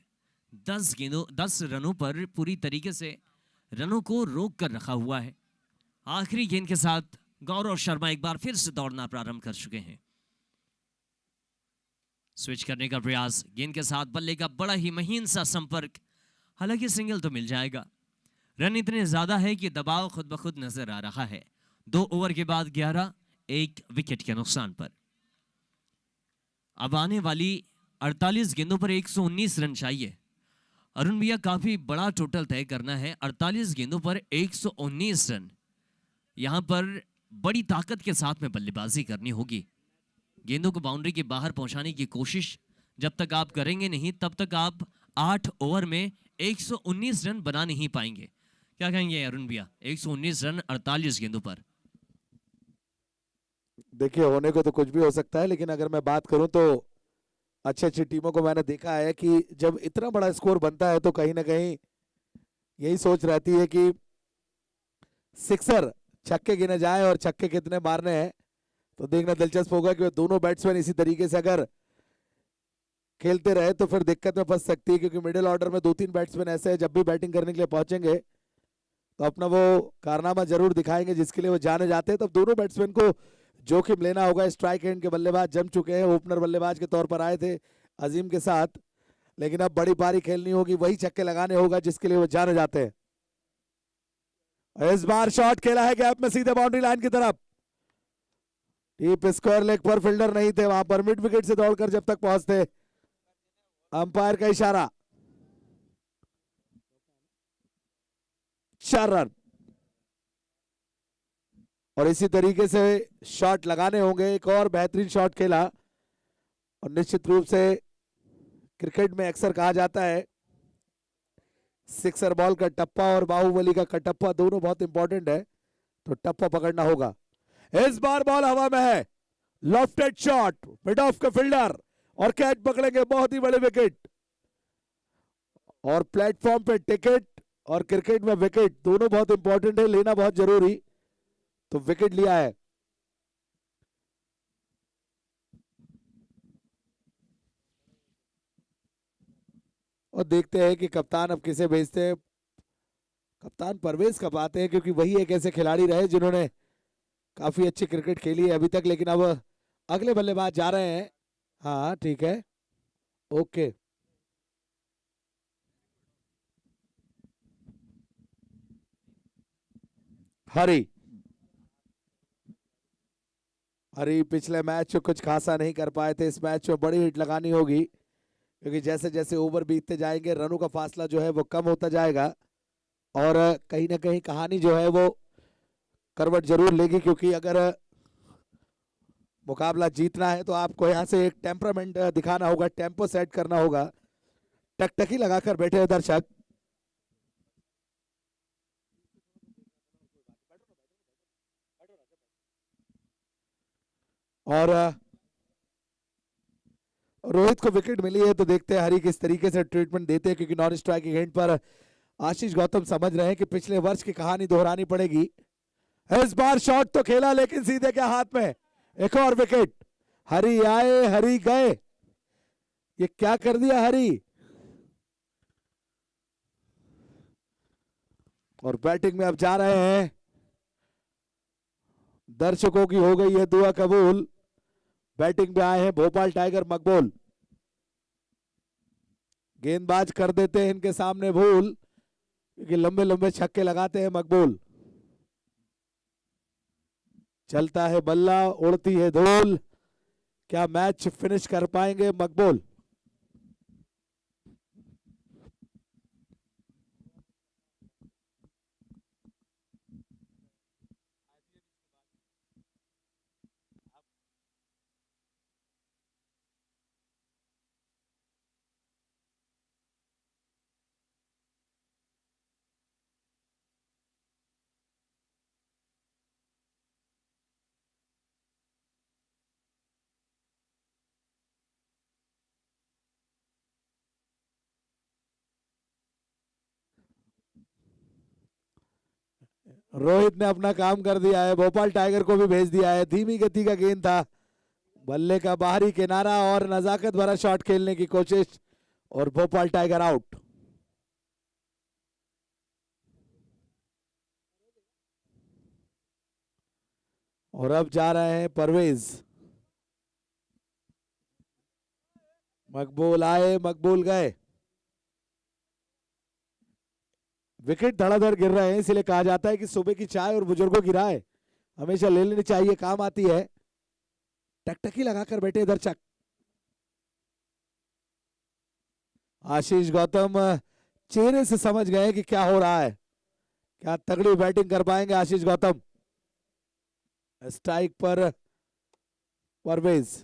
10 रनों पर पूरी तरीके से रनों को रोक कर रखा हुआ है। आखिरी गेंद के साथ गौरव शर्मा एक बार फिर से दौड़ना प्रारंभ कर चुके हैं। स्विच करने का प्रयास, गेंद के साथ बल्ले का बड़ा ही महीन सा संपर्क। हालांकि सिंगल तो मिल जाएगा। रन इतने ज्यादा है कि दबाव खुद ब खुद नजर आ रहा है। 2 ओवर के बाद 11, 1 विकेट के नुकसान पर। अब आने वाली 48 गेंदों पर 119 रन चाहिए। अरुण भैया, काफी बड़ा टोटल तय करना है। 48 गेंदों पर 119 रन। यहां पर बड़ी ताकत के साथ में बल्लेबाजी करनी होगी। गेंदों को बाउंड्री के बाहर पहुंचाने की कोशिश जब तक आप करेंगे नहीं, तब तक आप 8 ओवर में 119 रन बना नहीं पाएंगे। क्या कहेंगे अरुण भैया? 119 रन 48 गेंदों पर। देखिए, होने को तो कुछ भी हो सकता है, लेकिन अगर मैं बात करूं तो अच्छी अच्छी टीमों को मैंने देखा है कि जब इतना बड़ा स्कोर बनता है तो कहीं ना कहीं यही सोच रहती है कि सिक्सर, छक्के गिने जाए और छक्के कितने मारने हैं। तो देखना दिलचस्प होगा कि दोनों बैट्समैन इसी तरीके से अगर खेलते रहे तो फिर दिक्कत में फंस सकती है, क्योंकि मिडिल ऑर्डर में 2-3 बैट्समैन ऐसे हैं जब भी बैटिंग करने के लिए पहुंचेंगे तो अपना वो कारनामा जरूर दिखाएंगे जिसके लिए वो जाने जाते हैं। तब दोनों बैट्समैन को जोखिम लेना होगा। स्ट्राइक एंड के बल्लेबाज जम चुके हैं, ओपनर बल्लेबाज के तौर पर आए थे अजीम के साथ, लेकिन अब बड़ी पारी खेलनी होगी, वही छक्के लगाने होगा जिसके लिए वो जाने जाते हैं। इस बार शॉट खेला है गैप में सीधे बाउंड्री लाइन की तरफ। डीप स्क्वायर लेग पर फील्डर नहीं थे वहां पर, मिड विकेट से दौड़कर जब तक पहुंचते, अंपायर का इशारा। 4 रन। और इसी तरीके से शॉट लगाने होंगे। एक और बेहतरीन शॉट खेला, और निश्चित रूप से क्रिकेट में अक्सर कहा जाता है सिक्सर बॉल का टप्पा और बाहुबली का कटप्पा दोनों बहुत इंपॉर्टेंट है, तो टप्पा पकड़ना होगा। इस बार बॉल हवा में है, लॉफ्टेड शॉट, मिड ऑफ का फील्डर और कैच पकड़ेंगे, बहुत ही बड़े विकेट। और प्लेटफॉर्म पे टिकट और क्रिकेट में विकेट दोनों बहुत इंपॉर्टेंट है, लेना बहुत जरूरी। तो विकेट लिया है। और देखते हैं कि कप्तान अब किसे भेजते हैं। कप्तान परवेज कब आते हैं, क्योंकि वही एक ऐसे खिलाड़ी रहे जिन्होंने काफी अच्छी क्रिकेट खेली है अभी तक। लेकिन अब अगले बल्लेबाज जा रहे हैं। हाँ ठीक है, ओके। हरी पिछले मैच में कुछ खासा नहीं कर पाए थे, इस मैच में बड़ी हिट लगानी होगी, क्योंकि जैसे जैसे ओवर बीतते जाएंगे रनों का फासला जो है वो कम होता जाएगा, और कहीं ना कहीं कहानी जो है वो करवट जरूर लेगी। क्योंकि अगर मुकाबला जीतना है तो आपको यहाँ से एक टेम्परामेंट दिखाना होगा, टेम्पो सेट करना होगा। टकटकी लगाकर बैठे हैं दर्शक। और रोहित को विकेट मिली है, तो देखते हैं हरी किस तरीके से ट्रीटमेंट देते हैं, क्योंकि नॉन स्ट्राइकिंग एंड पर आशीष गौतम समझ रहे हैं कि पिछले वर्ष की कहानी दोहरानी पड़ेगी। इस बार शॉट तो खेला, लेकिन सीधे क्या हाथ में, एक और विकेट। हरी आए हरी गए, ये क्या कर दिया हरी। और बैटिंग में अब जा रहे हैं, दर्शकों की हो गई है दुआ कबूल। बैटिंग में आए हैं भोपाल टाइगर मकबूल। गेंदबाज कर देते हैं इनके सामने भूल, क्योंकि लंबे लंबे छक्के लगाते हैं मकबूल। चलता है बल्ला, उड़ती है धूल, क्या मैच फिनिश कर पाएंगे मकबूल? रोहित ने अपना काम कर दिया है, भोपाल टाइगर को भी भेज दिया है। धीमी गति का गेंद था, बल्ले का बाहरी किनारा और नजाकत भरा शॉट खेलने की कोशिश और भोपाल टाइगर आउट। और अब जा रहे हैं परवेज। मकबूल आए, मकबूल गए। विकेट धड़ाधड़ गिर रहे हैं, इसलिए कहा जाता है कि सुबह की चाय और बुजुर्गों की राय हमेशा ले लेनी चाहिए, काम आती है। टकटकी लगाकर बैठे इधर चक। आशीष गौतम चेहरे से समझ गए कि क्या हो रहा है। क्या तगड़ी बैटिंग कर पाएंगे आशीष गौतम। स्ट्राइक पर परवेज।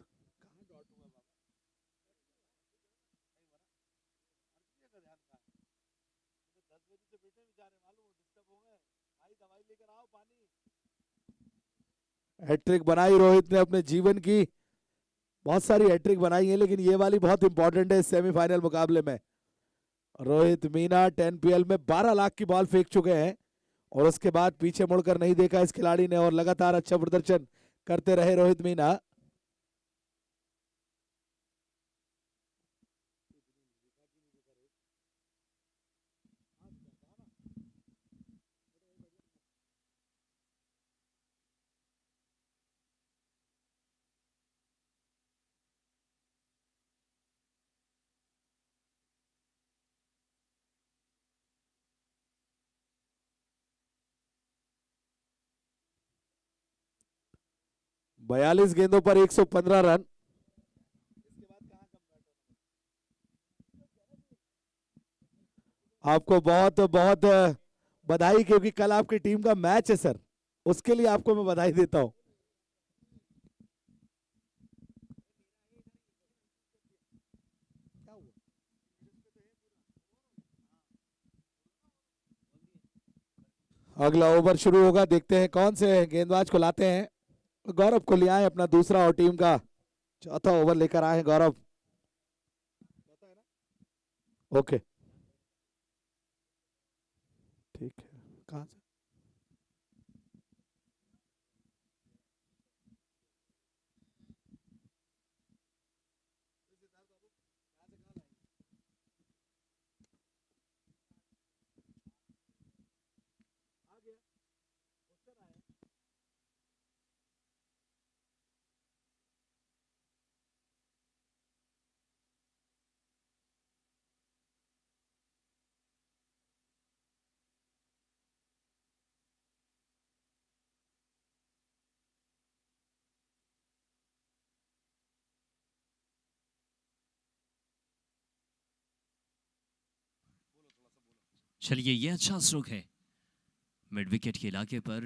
हैट्रिक बनाई रोहित ने अपने जीवन की, बहुत सारी हैट्रिक बनाई है लेकिन ये वाली बहुत इंपॉर्टेंट है सेमीफाइनल मुकाबले में। रोहित मीना 10 PL में 12 लाख की बॉल फेंक चुके हैं और उसके बाद पीछे मुड़कर नहीं देखा इस खिलाड़ी ने और लगातार अच्छा प्रदर्शन करते रहे रोहित मीना। बयालीस गेंदों पर 115 रन। आपको बहुत बहुत बधाई, क्योंकि कल आपकी टीम का मैच है सर, उसके लिए आपको मैं बधाई देता हूं। अगला ओवर शुरू होगा, देखते हैं कौन से गेंदबाज को लाते हैं। गौरव को ले आए अपना दूसरा और टीम का चौथा ओवर लेकर आए हैं गौरव। ओके ठीक है, कहां से? चलिए, ये अच्छा स्ट्रोक है मिड विकेट के इलाके पर।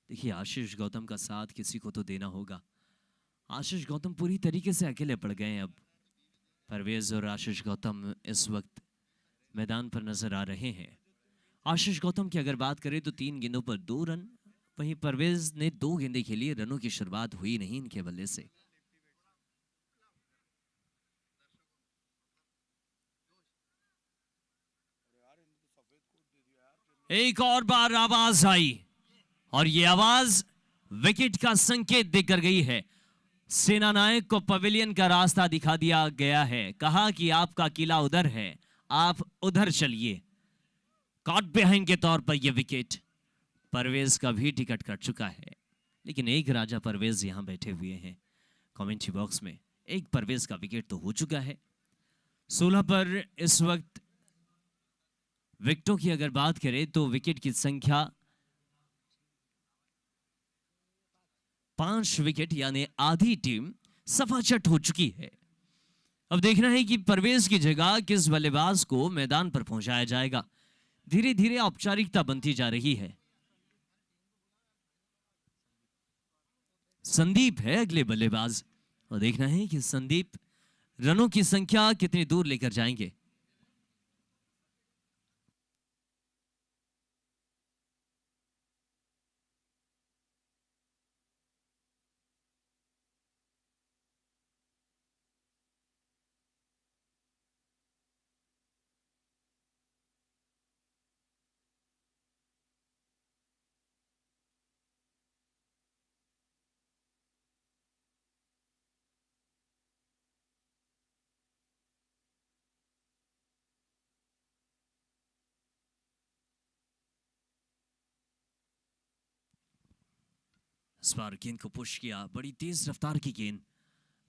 देखिए, आशीष गौतम का साथ किसी को तो देना होगा। आशीष गौतम पूरी तरीके से अकेले पड़ गए हैं अब। परवेज और आशीष गौतम इस वक्त मैदान पर नजर आ रहे हैं। आशीष गौतम की अगर बात करें तो 3 गेंदों पर 2 रन, वहीं परवेज ने 2 गेंदें खेली। रनों की शुरुआत हुई नहीं इनके बल्ले से। एक और बार आवाज आई और ये आवाज विकेट का संकेत देकर गई है। सेना नायक को पवेलियन का रास्ता दिखा दिया गया है। कहा कि आपका किला उधर है, आप उधर चलिए। कॉट बिहाइंड के तौर पर यह विकेट परवेज का भी टिकट कट चुका है, लेकिन एक राजा परवेज यहां बैठे हुए हैं कमेंट्री बॉक्स में। एक परवेज का विकेट तो हो चुका है। 16 पर इस वक्त विकेटों की अगर बात करें तो विकेट की संख्या 5 विकेट यानी आधी टीम सफाचट हो चुकी है। अब देखना है कि परवेज की जगह किस बल्लेबाज को मैदान पर पहुंचाया जाएगा। धीरे धीरे औपचारिकता बनती जा रही है। संदीप है अगले बल्लेबाज और देखना है कि संदीप रनों की संख्या कितनी दूर लेकर जाएंगे। इस बार गेंद को पुश किया, बड़ी तेज रफ्तार की गेंद।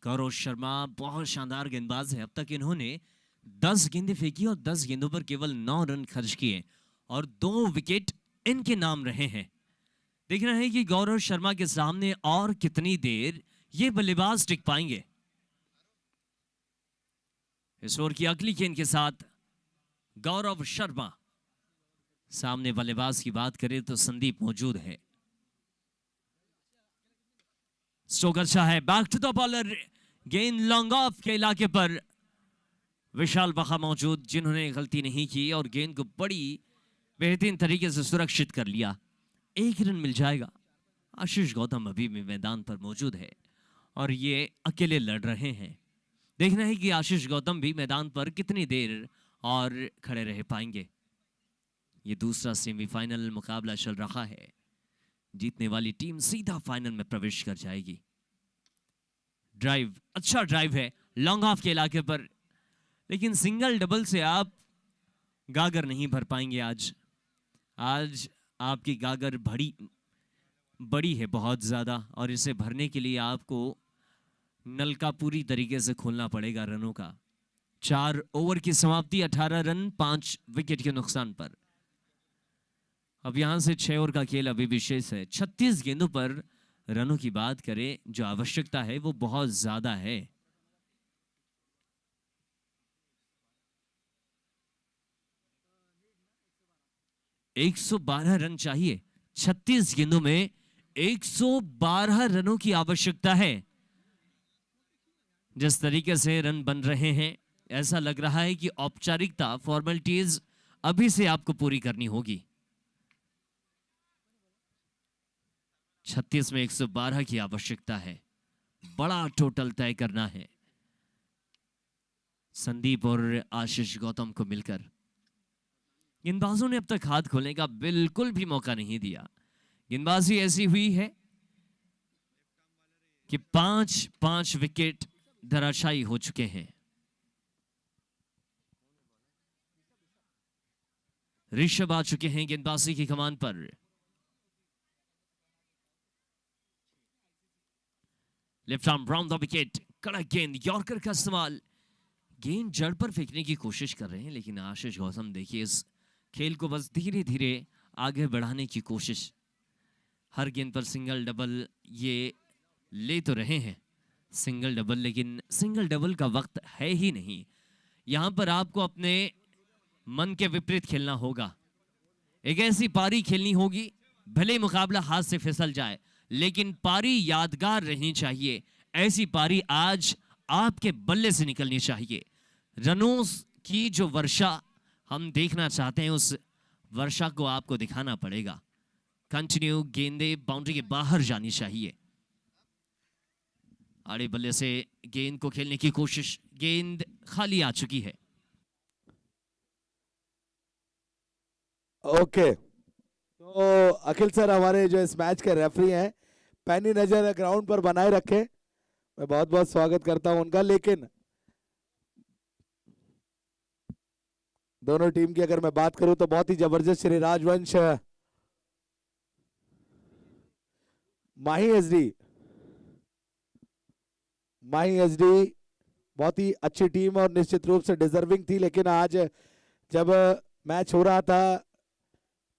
गौरव शर्मा बहुत शानदार गेंदबाज है। अब तक इन्होंने 10 गेंदें फेंकी और 10 गेंदों पर केवल 9 रन खर्च किए और 2 विकेट इनके नाम रहे हैं। देखना है कि गौरव शर्मा के सामने और कितनी देर ये बल्लेबाज टिक पाएंगे। इस ओवर की अगली गेंद के साथ गौरव शर्मा। सामने बल्लेबाज की बात करें तो संदीप मौजूद है। स्ट्रोक अच्छा है, बैक टू द बॉलर। गेंद लॉन्ग ऑफ के इलाके पर विशाल बखा मौजूद, जिन्होंने गलती नहीं की और गेंद को बड़ी बेहतरीन तरीके से सुरक्षित कर लिया। 1 रन मिल जाएगा। आशीष गौतम अभी भी मैदान पर मौजूद है और ये अकेले लड़ रहे हैं। देखना है कि आशीष गौतम भी मैदान पर कितनी देर और खड़े रह पाएंगे। ये दूसरा सेमीफाइनल मुकाबला चल रहा है। जीतने वाली टीम सीधा फाइनल में प्रवेश कर जाएगी। ड्राइव, अच्छा ड्राइव है लॉन्ग ऑफ के इलाके पर, लेकिन सिंगल डबल से आप गागर नहीं भर पाएंगे। आज आपकी गागर बड़ी है बहुत ज्यादा और इसे भरने के लिए आपको नलका पूरी तरीके से खोलना पड़ेगा रनों का। 4 ओवर की समाप्ति, 18 रन 5 विकेट के नुकसान पर। अब यहां से 6 ओवर का खेल अभी भी शेष है। 36 गेंदों पर रनों की बात करें, जो आवश्यकता है वो बहुत ज्यादा है। एक 112 रन चाहिए। 36 गेंदों में 112 रनों की आवश्यकता है। जिस तरीके से रन बन रहे हैं, ऐसा लग रहा है कि औपचारिकता, फॉर्मेलिटीज अभी से आपको पूरी करनी होगी। 36 में 112 की आवश्यकता है। बड़ा टोटल तय करना है संदीप और आशीष गौतम को मिलकर। गेंदबाजों ने अब तक हाथ खोलने का बिल्कुल भी मौका नहीं दिया। गेंदबाजी ऐसी हुई है कि 5 विकेट धराशायी हो चुके हैं। ऋषभ आ चुके हैं गेंदबाजी की कमान पर। Left arm round the wicket, कड़क गेंद, यॉर्कर का इस्तेमाल। गेंद जड़ पर फेंकने की कोशिश कर रहे हैं, लेकिन आशीष गौतम देखिए इस खेल को बस धीरे धीरे आगे बढ़ाने की कोशिश। हर गेंद पर सिंगल डबल ये ले तो रहे हैं सिंगल डबल, लेकिन सिंगल डबल का वक्त है ही नहीं। यहां पर आपको अपने मन के विपरीत खेलना होगा। एक ऐसी पारी खेलनी होगी, भले मुकाबला हाथ से फिसल जाए, लेकिन पारी यादगार रहनी चाहिए। ऐसी पारी आज आपके बल्ले से निकलनी चाहिए। रनों की जो वर्षा हम देखना चाहते हैं, उस वर्षा को आपको दिखाना पड़ेगा। कंटिन्यू गेंदें बाउंड्री के बाहर जानी चाहिए। आड़े बल्ले से गेंद को खेलने की कोशिश, गेंद खाली आ चुकी है। ओके, तो अखिल सर हमारे जो इस मैच के रेफरी हैं, पैनी नजर ग्राउंड पर बनाए रखे। मैं बहुत बहुत स्वागत करता हूं उनका। लेकिन दोनों टीम की अगर मैं बात करूं तो बहुत ही जबरदस्त श्री राजवंश, माही एसडी बहुत ही अच्छी टीम और निश्चित रूप से डिजर्विंग थी, लेकिन आज जब मैच हो रहा था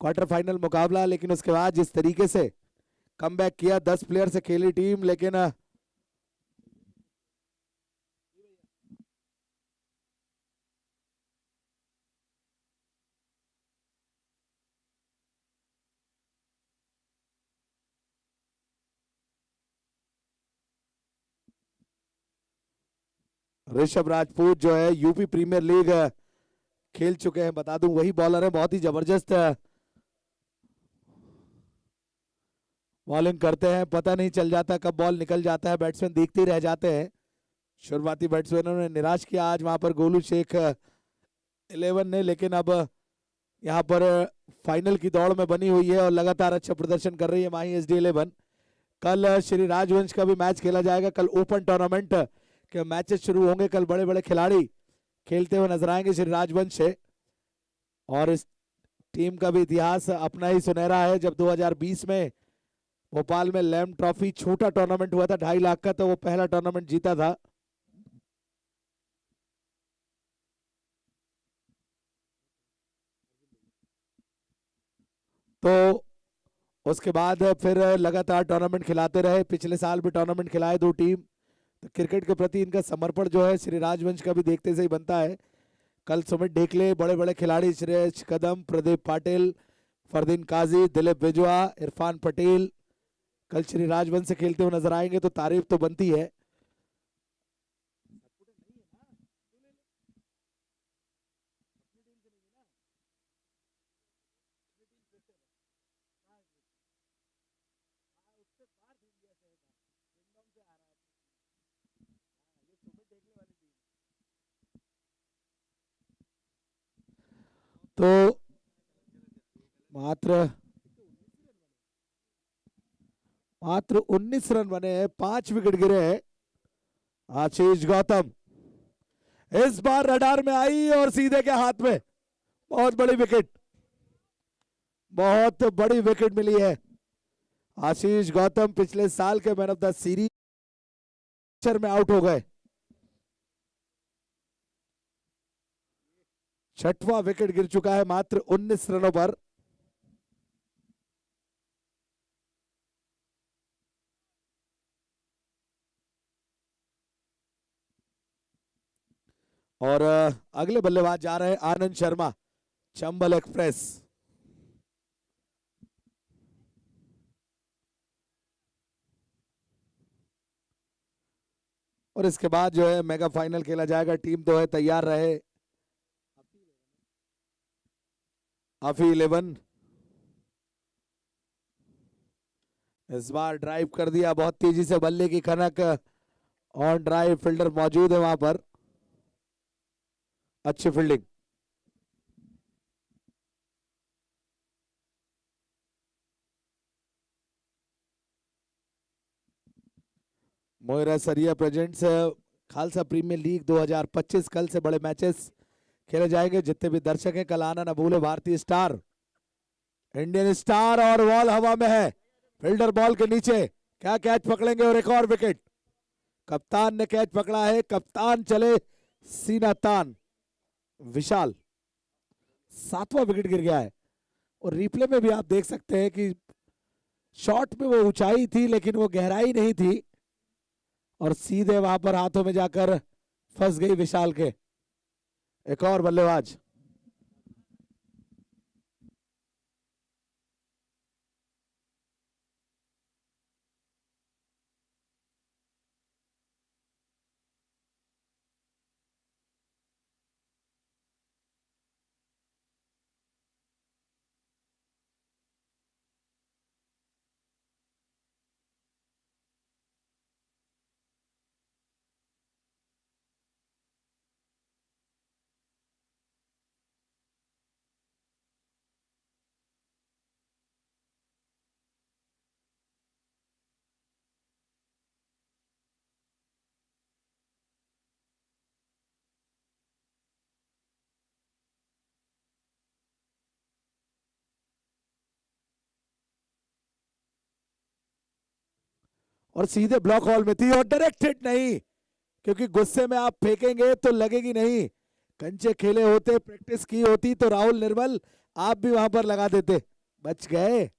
क्वार्टर फाइनल मुकाबला, लेकिन उसके बाद जिस तरीके से कमबैक किया, 10 प्लेयर से खेली टीम, लेकिन ऋषभ राजपूत जो है यूपी प्रीमियर लीग खेल चुके हैं, बता दूं वही बॉलर है, बहुत ही जबरदस्त बॉलिंग करते हैं, पता नहीं चल जाता कब बॉल निकल जाता है, बैट्समैन देखते ही रह जाते हैं। शुरुआती बैट्समैनों ने निराश किया आज वहां पर गोलू शेख 11 ने, लेकिन अब यहाँ पर फाइनल की दौड़ में बनी हुई है और लगातार अच्छा प्रदर्शन कर रही है माही SD 11। कल श्री राजवंश का भी मैच खेला जाएगा, कल ओपन टूर्नामेंट के मैचेस शुरू होंगे, कल बड़े बड़े खिलाड़ी खेलते हुए नजर आएंगे श्री राजवंश से। और इस टीम का भी इतिहास अपना ही सुनहरा है, जब 2020 में भोपाल में लैम ट्रॉफी छोटा टूर्नामेंट हुआ था 2.5 लाख का, तो वो पहला टूर्नामेंट जीता था। तो उसके बाद फिर लगातार टूर्नामेंट खिलाते रहे, पिछले साल भी टूर्नामेंट खिलाए 2 टीम। तो क्रिकेट के प्रति इनका समर्पण जो है श्री राजवंश का भी देखते से ही बनता है। कल सुमित ढेकले, बड़े बड़े खिलाड़ी श्रेयस कदम, प्रदीप पाटिल, फरदीन काजी, दिलीप बिजवा, इरफान पटेल कल श्री राजवंश से खेलते हुए नजर आएंगे, तो तारीफ तो बनती है। तो मात्र 19 रन बने हैं, 5 विकेट गिरे हैं। आशीष गौतम इस बार रडार में आई और सीधे के हाथ में बहुत बड़ी विकेट, बहुत बड़ी विकेट मिली है। आशीष गौतम पिछले साल के मैन ऑफ द सीरीज में आउट हो गए, 6वां विकेट गिर चुका है मात्र 19 रनों पर। और अगले बल्लेबाज जा रहे हैं आनंद शर्मा, चंबल एक्सप्रेस। और इसके बाद जो है मेगा फाइनल खेला जाएगा, टीम तो है तैयार रहे। अफी 11 इस बार ड्राइव कर दिया, बहुत तेजी से बल्ले की खनक, ऑन ड्राइव फील्डर मौजूद है वहां पर, अच्छी फील्डिंग। मोइरा सरिया प्रेजेंट्स खालसा प्रीमियर लीग 2025, कल से बड़े मैचेस खेले जाएंगे। जितने भी दर्शक हैं कल आना न भूले। भारतीय स्टार, इंडियन स्टार, और बॉल हवा में है, फील्डर बॉल के नीचे, क्या कैच पकड़ेंगे और एक और विकेट। कप्तान ने कैच पकड़ा है, कप्तान चले सीना तान। विशाल 7वां विकेट गिर गया है। और रिप्ले में भी आप देख सकते हैं कि शॉट में वो ऊंचाई थी लेकिन वो गहराई नहीं थी, और सीधे वहां पर हाथों में जाकर फंस गई विशाल के। एक और बल्लेबाज, और सीधे ब्लॉक हॉल में थी और डायरेक्टेड नहीं, क्योंकि गुस्से में आप फेंकेंगे तो लगेगी नहीं। कंचे खेले होते, प्रैक्टिस की होती तो राहुल निर्मल आप भी वहां पर लगा देते। बच गए।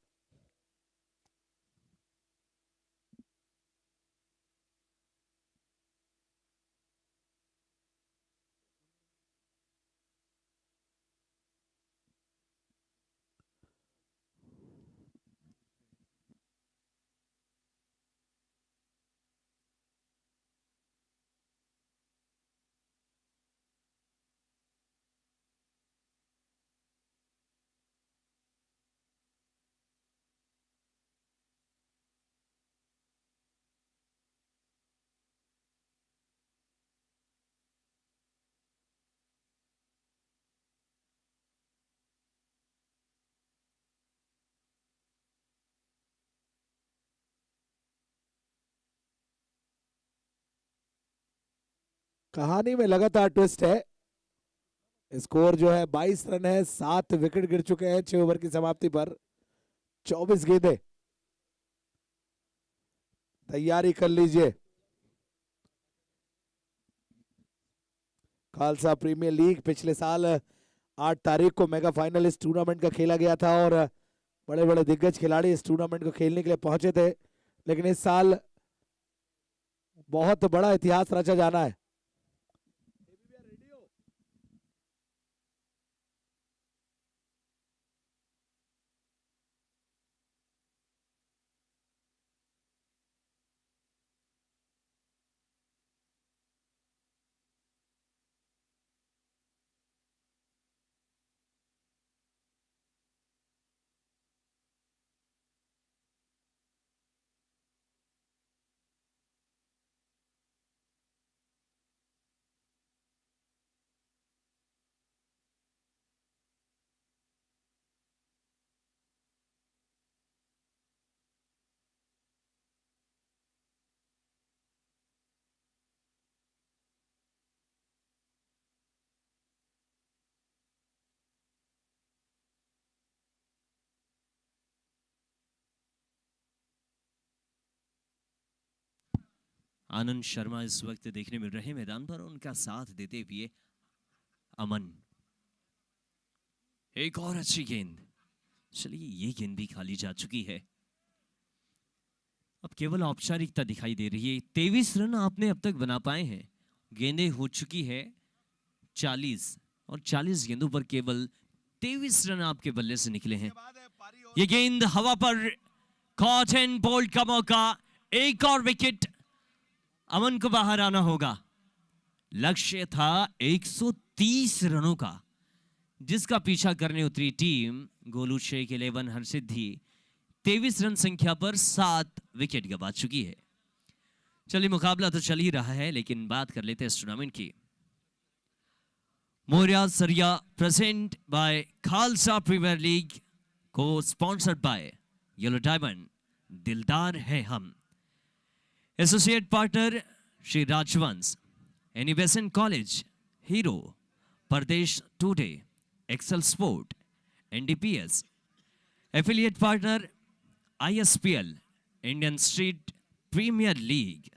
कहानी में लगातार ट्विस्ट है। स्कोर जो है 22 रन है, 7 विकेट गिर चुके हैं 6 ओवर की समाप्ति पर। 24 गेंदें। तैयारी कर लीजिए। खालसा प्रीमियर लीग पिछले साल 8 तारीख को मेगा फाइनल इस टूर्नामेंट का खेला गया था और बड़े बड़े दिग्गज खिलाड़ी इस टूर्नामेंट को खेलने के लिए पहुंचे थे, लेकिन इस साल बहुत बड़ा इतिहास रचा जाना है। आनंद शर्मा इस वक्त देखने मिल रहे हैं मैदान पर, उनका साथ देते हुए अमन। एक और अच्छी गेंद। चलिए ये गेंद भी खाली जा चुकी है। अब केवल औपचारिकता दिखाई दे रही है। 23 रन आपने अब तक बना पाए हैं। गेंदें हो चुकी है 40 और 40 गेंदों पर केवल 23 रन आपके बल्ले से निकले हैं। ये गेंद हवा पर कॉट एंड बोल्ड का मौका। एक और विकेट। अमन को बाहर आना होगा। लक्ष्य था 130 रनों का, जिसका पीछा करने उतरी टीम गोलू शेख 11 हरसिद्धि 23 रन संख्या पर 7 विकेट गंवा चुकी है। चलिए मुकाबला तो चल ही रहा है, लेकिन बात कर लेते हैं इस टूर्नामेंट की। मोरिया सरिया present by Khalsa premier league, co-sponsored by yellow diamond, दिलदार है हम। एसोसिएट पार्टनर श्री राजवंश, एनिबेसन college, hero, Pardesh today, excel sport, NDPS. Affiliate partner ISPL, Indian street premier league.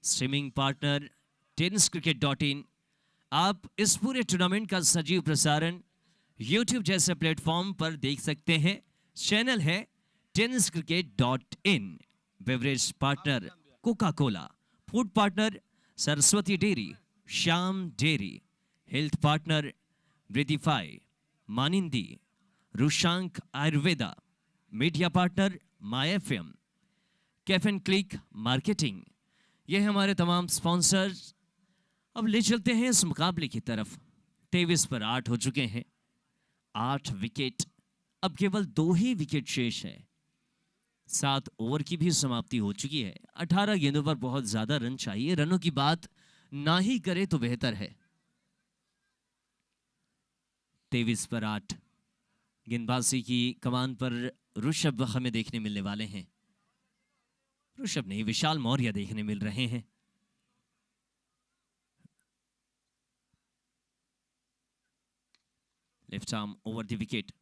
Streaming partner tennis cricket .in। आप इस पूरे टूर्नामेंट का सजीव प्रसारण YouTube जैसे प्लेटफॉर्म पर देख सकते हैं। चैनल है tennis cricket .in। Beverage partner Coca Cola. Food partner Saraswati Dairy, Shyam Dairy. Health partner Breathify, मानिंदी, Rushank Ayurveda. Media partner My FM, cafe and click marketing. ये हमारे तमाम स्पॉन्सर्स। अब ले चलते हैं इस मुकाबले की तरफ। 23 पर 8 हो चुके हैं। 8 विकेट। अब केवल 2 ही विकेट शेष है। 7 ओवर की भी समाप्ति हो चुकी है। 18 गेंदों पर बहुत ज्यादा रन चाहिए। रनों की बात ना ही करे तो बेहतर है। 23 पर 8। गेंदबाजी की कमान पर ऋषभ हमें देखने मिलने वाले हैं। ऋषभ नहीं, विशाल मौर्य देखने मिल रहे हैं। Left arm over the wicket.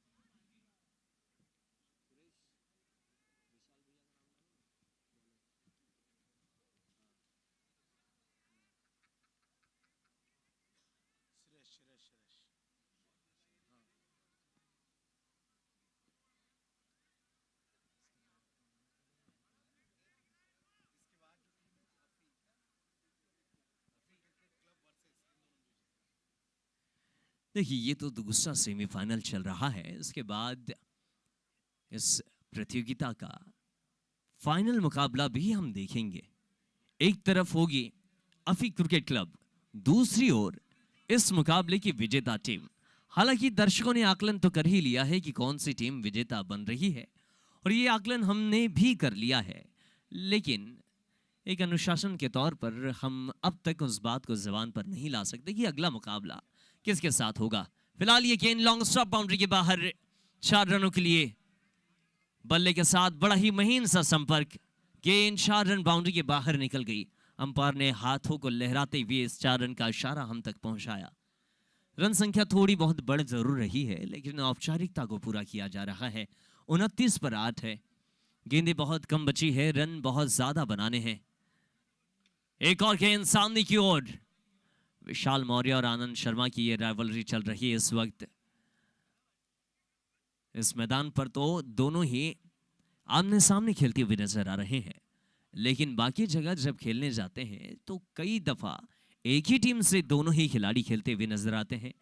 देखिए, ये तो दूसरा सेमीफाइनल चल रहा है। इसके बाद इस प्रतियोगिता का फाइनल मुकाबला भी हम देखेंगे। एक तरफ होगी अफी क्रिकेट क्लब, दूसरी ओर इस मुकाबले की विजेता टीम। हालांकि दर्शकों ने आकलन तो कर ही लिया है कि कौन सी टीम विजेता बन रही है, और ये आकलन हमने भी कर लिया है, लेकिन एक अनुशासन के तौर पर हम अब तक उस बात को जबान पर नहीं ला सकते कि अगला मुकाबला किसके साथ होगा। फिलहाल ये गेंद लॉन्ग स्टॉप बाउंड्री के बाहर 4 रनों के लिए। बल्ले के साथ बड़ा ही महीन सा संपर्क, गेंद 4 रन बाउंड्री के बाहर निकल गई। अंपायर ने हाथों को लहराते हुए इस 4 रन का इशारा हम तक पहुंचाया। रन संख्या थोड़ी बहुत बढ़ जरूर रही है, लेकिन औपचारिकता को पूरा किया जा रहा है। 29 पर 8 है। गेंदें बहुत कम बची है, रन बहुत ज्यादा बनाने हैं। एक और गेंद सामने की ओर। विशाल मौर्य और आनंद शर्मा की ये राइवलरी चल रही है इस वक्त। इस मैदान पर तो दोनों ही आमने सामने खेलते हुए नजर आ रहे हैं, लेकिन बाकी जगह जब खेलने जाते हैं तो कई दफा एक ही टीम से दोनों ही खिलाड़ी खेलते हुए नजर आते हैं।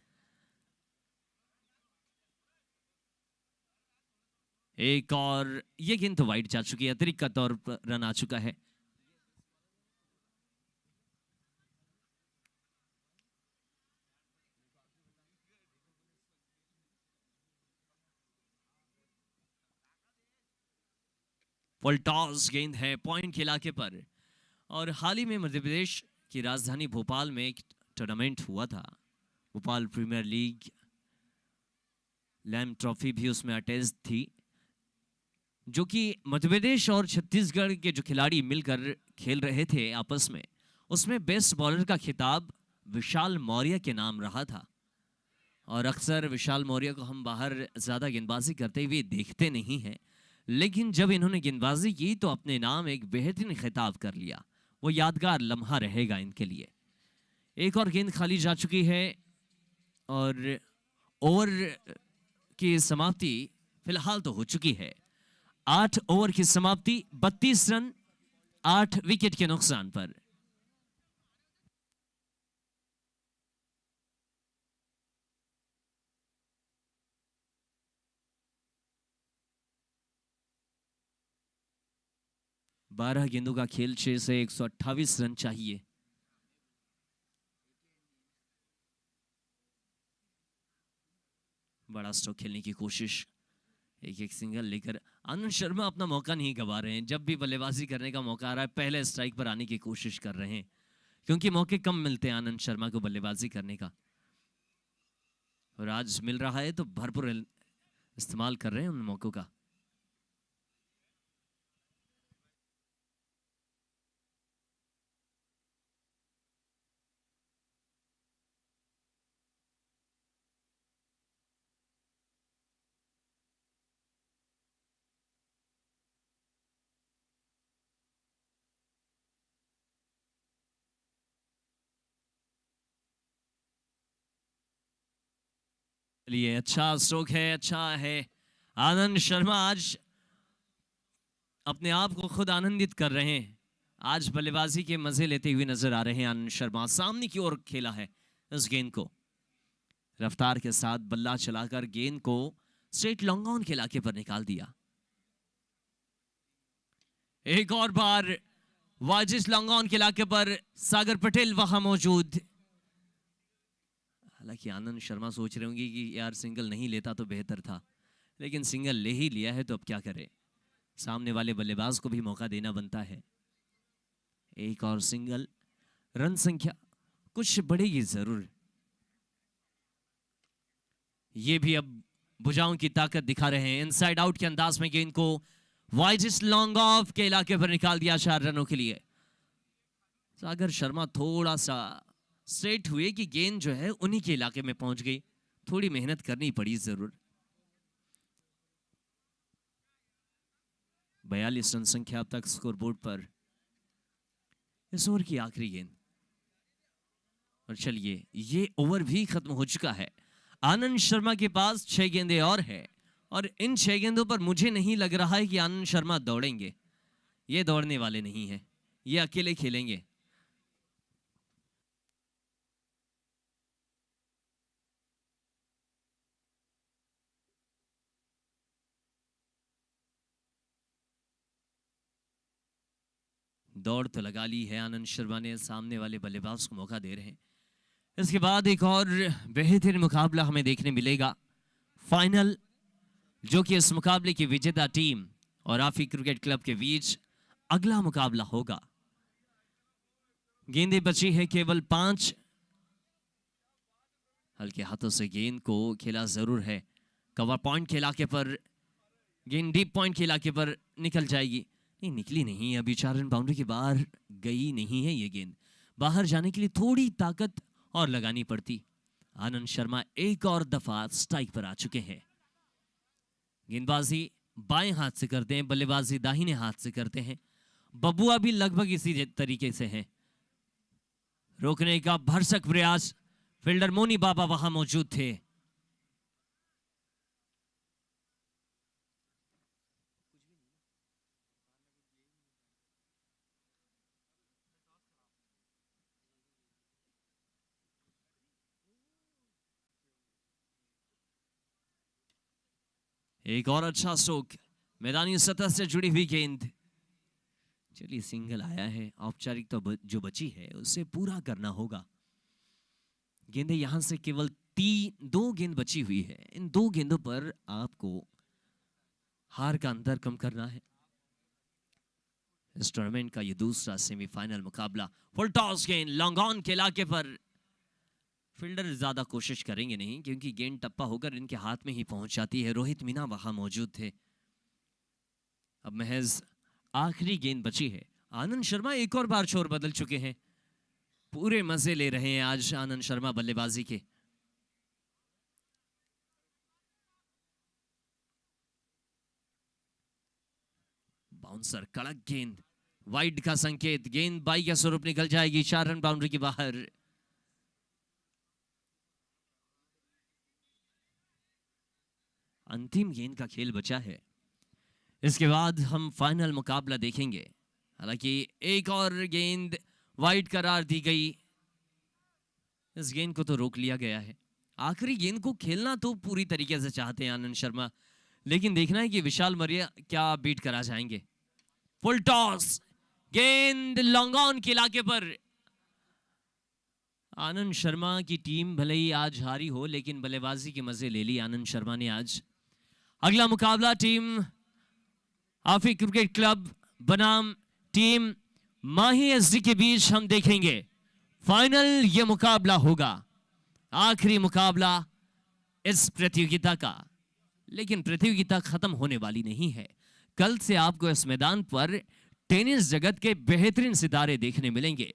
एक और ये गेंद तो वाइड जा चुकी है, अतिरिक्त का तौर पर रन आ चुका है। फुल टॉस गेंद है पॉइंट के इलाके पर। और हाल ही में मध्य प्रदेश की राजधानी भोपाल में एक टूर्नामेंट हुआ था, भोपाल प्रीमियर लीग लैम ट्रॉफी भी उसमें अटैच थी, जो कि मध्य प्रदेश और छत्तीसगढ़ के जो खिलाड़ी मिलकर खेल रहे थे आपस में, उसमें बेस्ट बॉलर का खिताब विशाल मौर्य के नाम रहा था। और अक्सर विशाल मौर्य को हम बाहर ज्यादा गेंदबाजी करते हुए देखते नहीं हैं, लेकिन जब इन्होंने गेंदबाजी की तो अपने नाम एक बेहतरीन खिताब कर लिया। वो यादगार लम्हा रहेगा इनके लिए। एक और गेंद खाली जा चुकी है और ओवर की समाप्ति फिलहाल तो हो चुकी है। 8 ओवर की समाप्ति, 32 रन 8 विकेट के नुकसान पर। बारह गेंदों का खेल, 6 से 128 रन चाहिए। बड़ा स्ट्रोक खेलने की कोशिश, एक एक सिंगल लेकर आनंद शर्मा अपना मौका नहीं गवा रहे हैं। जब भी बल्लेबाजी करने का मौका आ रहा है पहले स्ट्राइक पर आने की कोशिश कर रहे हैं, क्योंकि मौके कम मिलते हैं आनंद शर्मा को बल्लेबाजी करने का, और आज मिल रहा है तो भरपूर इस्तेमाल कर रहे हैं उन मौकों का। लिए अच्छा स्ट्रोक है, अच्छा है। आनंद शर्मा आज अपने आप को खुद आनंदित कर रहे हैं। आज बल्लेबाजी के मजे लेते हुए नजर आ रहे हैं आनंद शर्मा। सामने की ओर खेला है इस गेंद को, रफ्तार के साथ बल्ला चलाकर गेंद को स्ट्रेट लॉन्ग ऑन के इलाके पर निकाल दिया। एक और बार वाजिस लॉन्ग ऑन के इलाके पर सागर पटेल वहां मौजूद। हालांकि आनंद शर्मा सोच रहे होंगे कि यार सिंगल नहीं लेता तो बेहतर था, लेकिन सिंगल ले ही लिया है तो अब क्या करें, सामने वाले बल्लेबाज को भी मौका देना बनता है। एक और सिंगल, रन संख्या कुछ बढ़ेगी जरूर। ये भी अब भुजाओं की ताकत दिखा रहे हैं। इनसाइड आउट के अंदाज में गेंद को वाइजिस लॉन्ग ऑफ के इलाके पर निकाल दिया 4 रनों के लिए। सागर शर्मा थोड़ा सा स्ट्रेट हुए कि गेंद जो है उन्हीं के इलाके में पहुंच गई, थोड़ी मेहनत करनी पड़ी जरूर। 42 रन संख्या अब तक स्कोरबोर्ड पर। इस ओवर की आखिरी गेंद, और चलिए ये ओवर भी खत्म हो चुका है। आनंद शर्मा के पास 6 गेंदें और है और इन 6 गेंदों पर मुझे नहीं लग रहा है कि आनंद शर्मा दौड़ेंगे। ये दौड़ने वाले नहीं हैं, ये अकेले खेलेंगे। दौड़ तो लगा ली है आनंद शर्मा ने, सामने वाले बल्लेबाज को मौका दे रहे हैं। इसके बाद एक और बेहतरीन मुकाबला हमें देखने मिलेगा, फाइनल, जो कि इस मुकाबले की विजेता टीम और आफी क्रिकेट क्लब के बीच अगला मुकाबला होगा। गेंदें बची है केवल 5। हल्के हाथों से गेंद को खेला जरूर है, कवर पॉइंट के इलाके पर गेंद डीप पॉइंट के इलाके पर निकल जाएगी। नहीं, निकली नहीं, अभी 4 रन बाउंड्री के बाहर गई नहीं है ये गेंद। बाहर जाने के लिए थोड़ी ताकत और लगानी पड़ती। आनंद शर्मा एक और दफा स्ट्राइक पर आ चुके हैं। गेंदबाजी बाएं हाथ से करते हैं, बल्लेबाजी दाहिने हाथ से करते हैं। बबुआ भी लगभग इसी तरीके से हैं। रोकने का भरसक प्रयास, फील्डर मोनी बाबा वहां मौजूद थे। एक और अच्छा स्ट्रोक, मैदानी सतह से जुड़ी हुई गेंद। चलिए सिंगल आया है, औपचारिकता जो बची है उसे पूरा करना होगा। गेंदें यहां से केवल 2 गेंद बची हुई है। इन 2 गेंदों पर आपको हार का अंतर कम करना है। इस टूर्नामेंट का ये दूसरा सेमीफाइनल मुकाबला। फुल टॉस गेंद लॉन्ग ऑन के इलाके पर। फील्डर ज्यादा कोशिश करेंगे नहीं क्योंकि गेंद टप्पा होकर इनके हाथ में ही पहुंच जाती है। रोहित मीना वहां मौजूद थे। अब महज आखिरी गेंद बची है। आनंद शर्मा एक और बार छोर बदल चुके हैं। पूरे मजे ले रहे हैं आज आनंद शर्मा बल्लेबाजी के। बाउंसर, कड़क गेंद, वाइड का संकेत, गेंद बाई का स्वरूप निकल जाएगी 4 रन बाउंड्री के बाहर। अंतिम गेंद का खेल बचा है। इसके बाद हम फाइनल मुकाबला देखेंगे। हालांकि एक और गेंद वाइड करार दी गई। इस गेंद को तो रोक लिया गया है। आखिरी गेंद को खेलना तो पूरी तरीके से चाहते हैं आनंद शर्मा, लेकिन देखना है कि विशाल मरिया क्या बीट करा जाएंगे। फुल टॉस, गेंद लॉन्ग ऑन के इलाके पर। आनंद शर्मा की टीम भले ही आज हारी हो, लेकिन बल्लेबाजी के मजे ले ली आनंद शर्मा ने आज। अगला मुकाबला टीम आफी क्रिकेट क्लब बनाम टीम माही एसडी के बीच हम देखेंगे। फाइनल ये मुकाबला होगा, आखिरी मुकाबला इस प्रतियोगिता का। लेकिन प्रतियोगिता खत्म होने वाली नहीं है। कल से आपको इस मैदान पर टेनिस जगत के बेहतरीन सितारे देखने मिलेंगे।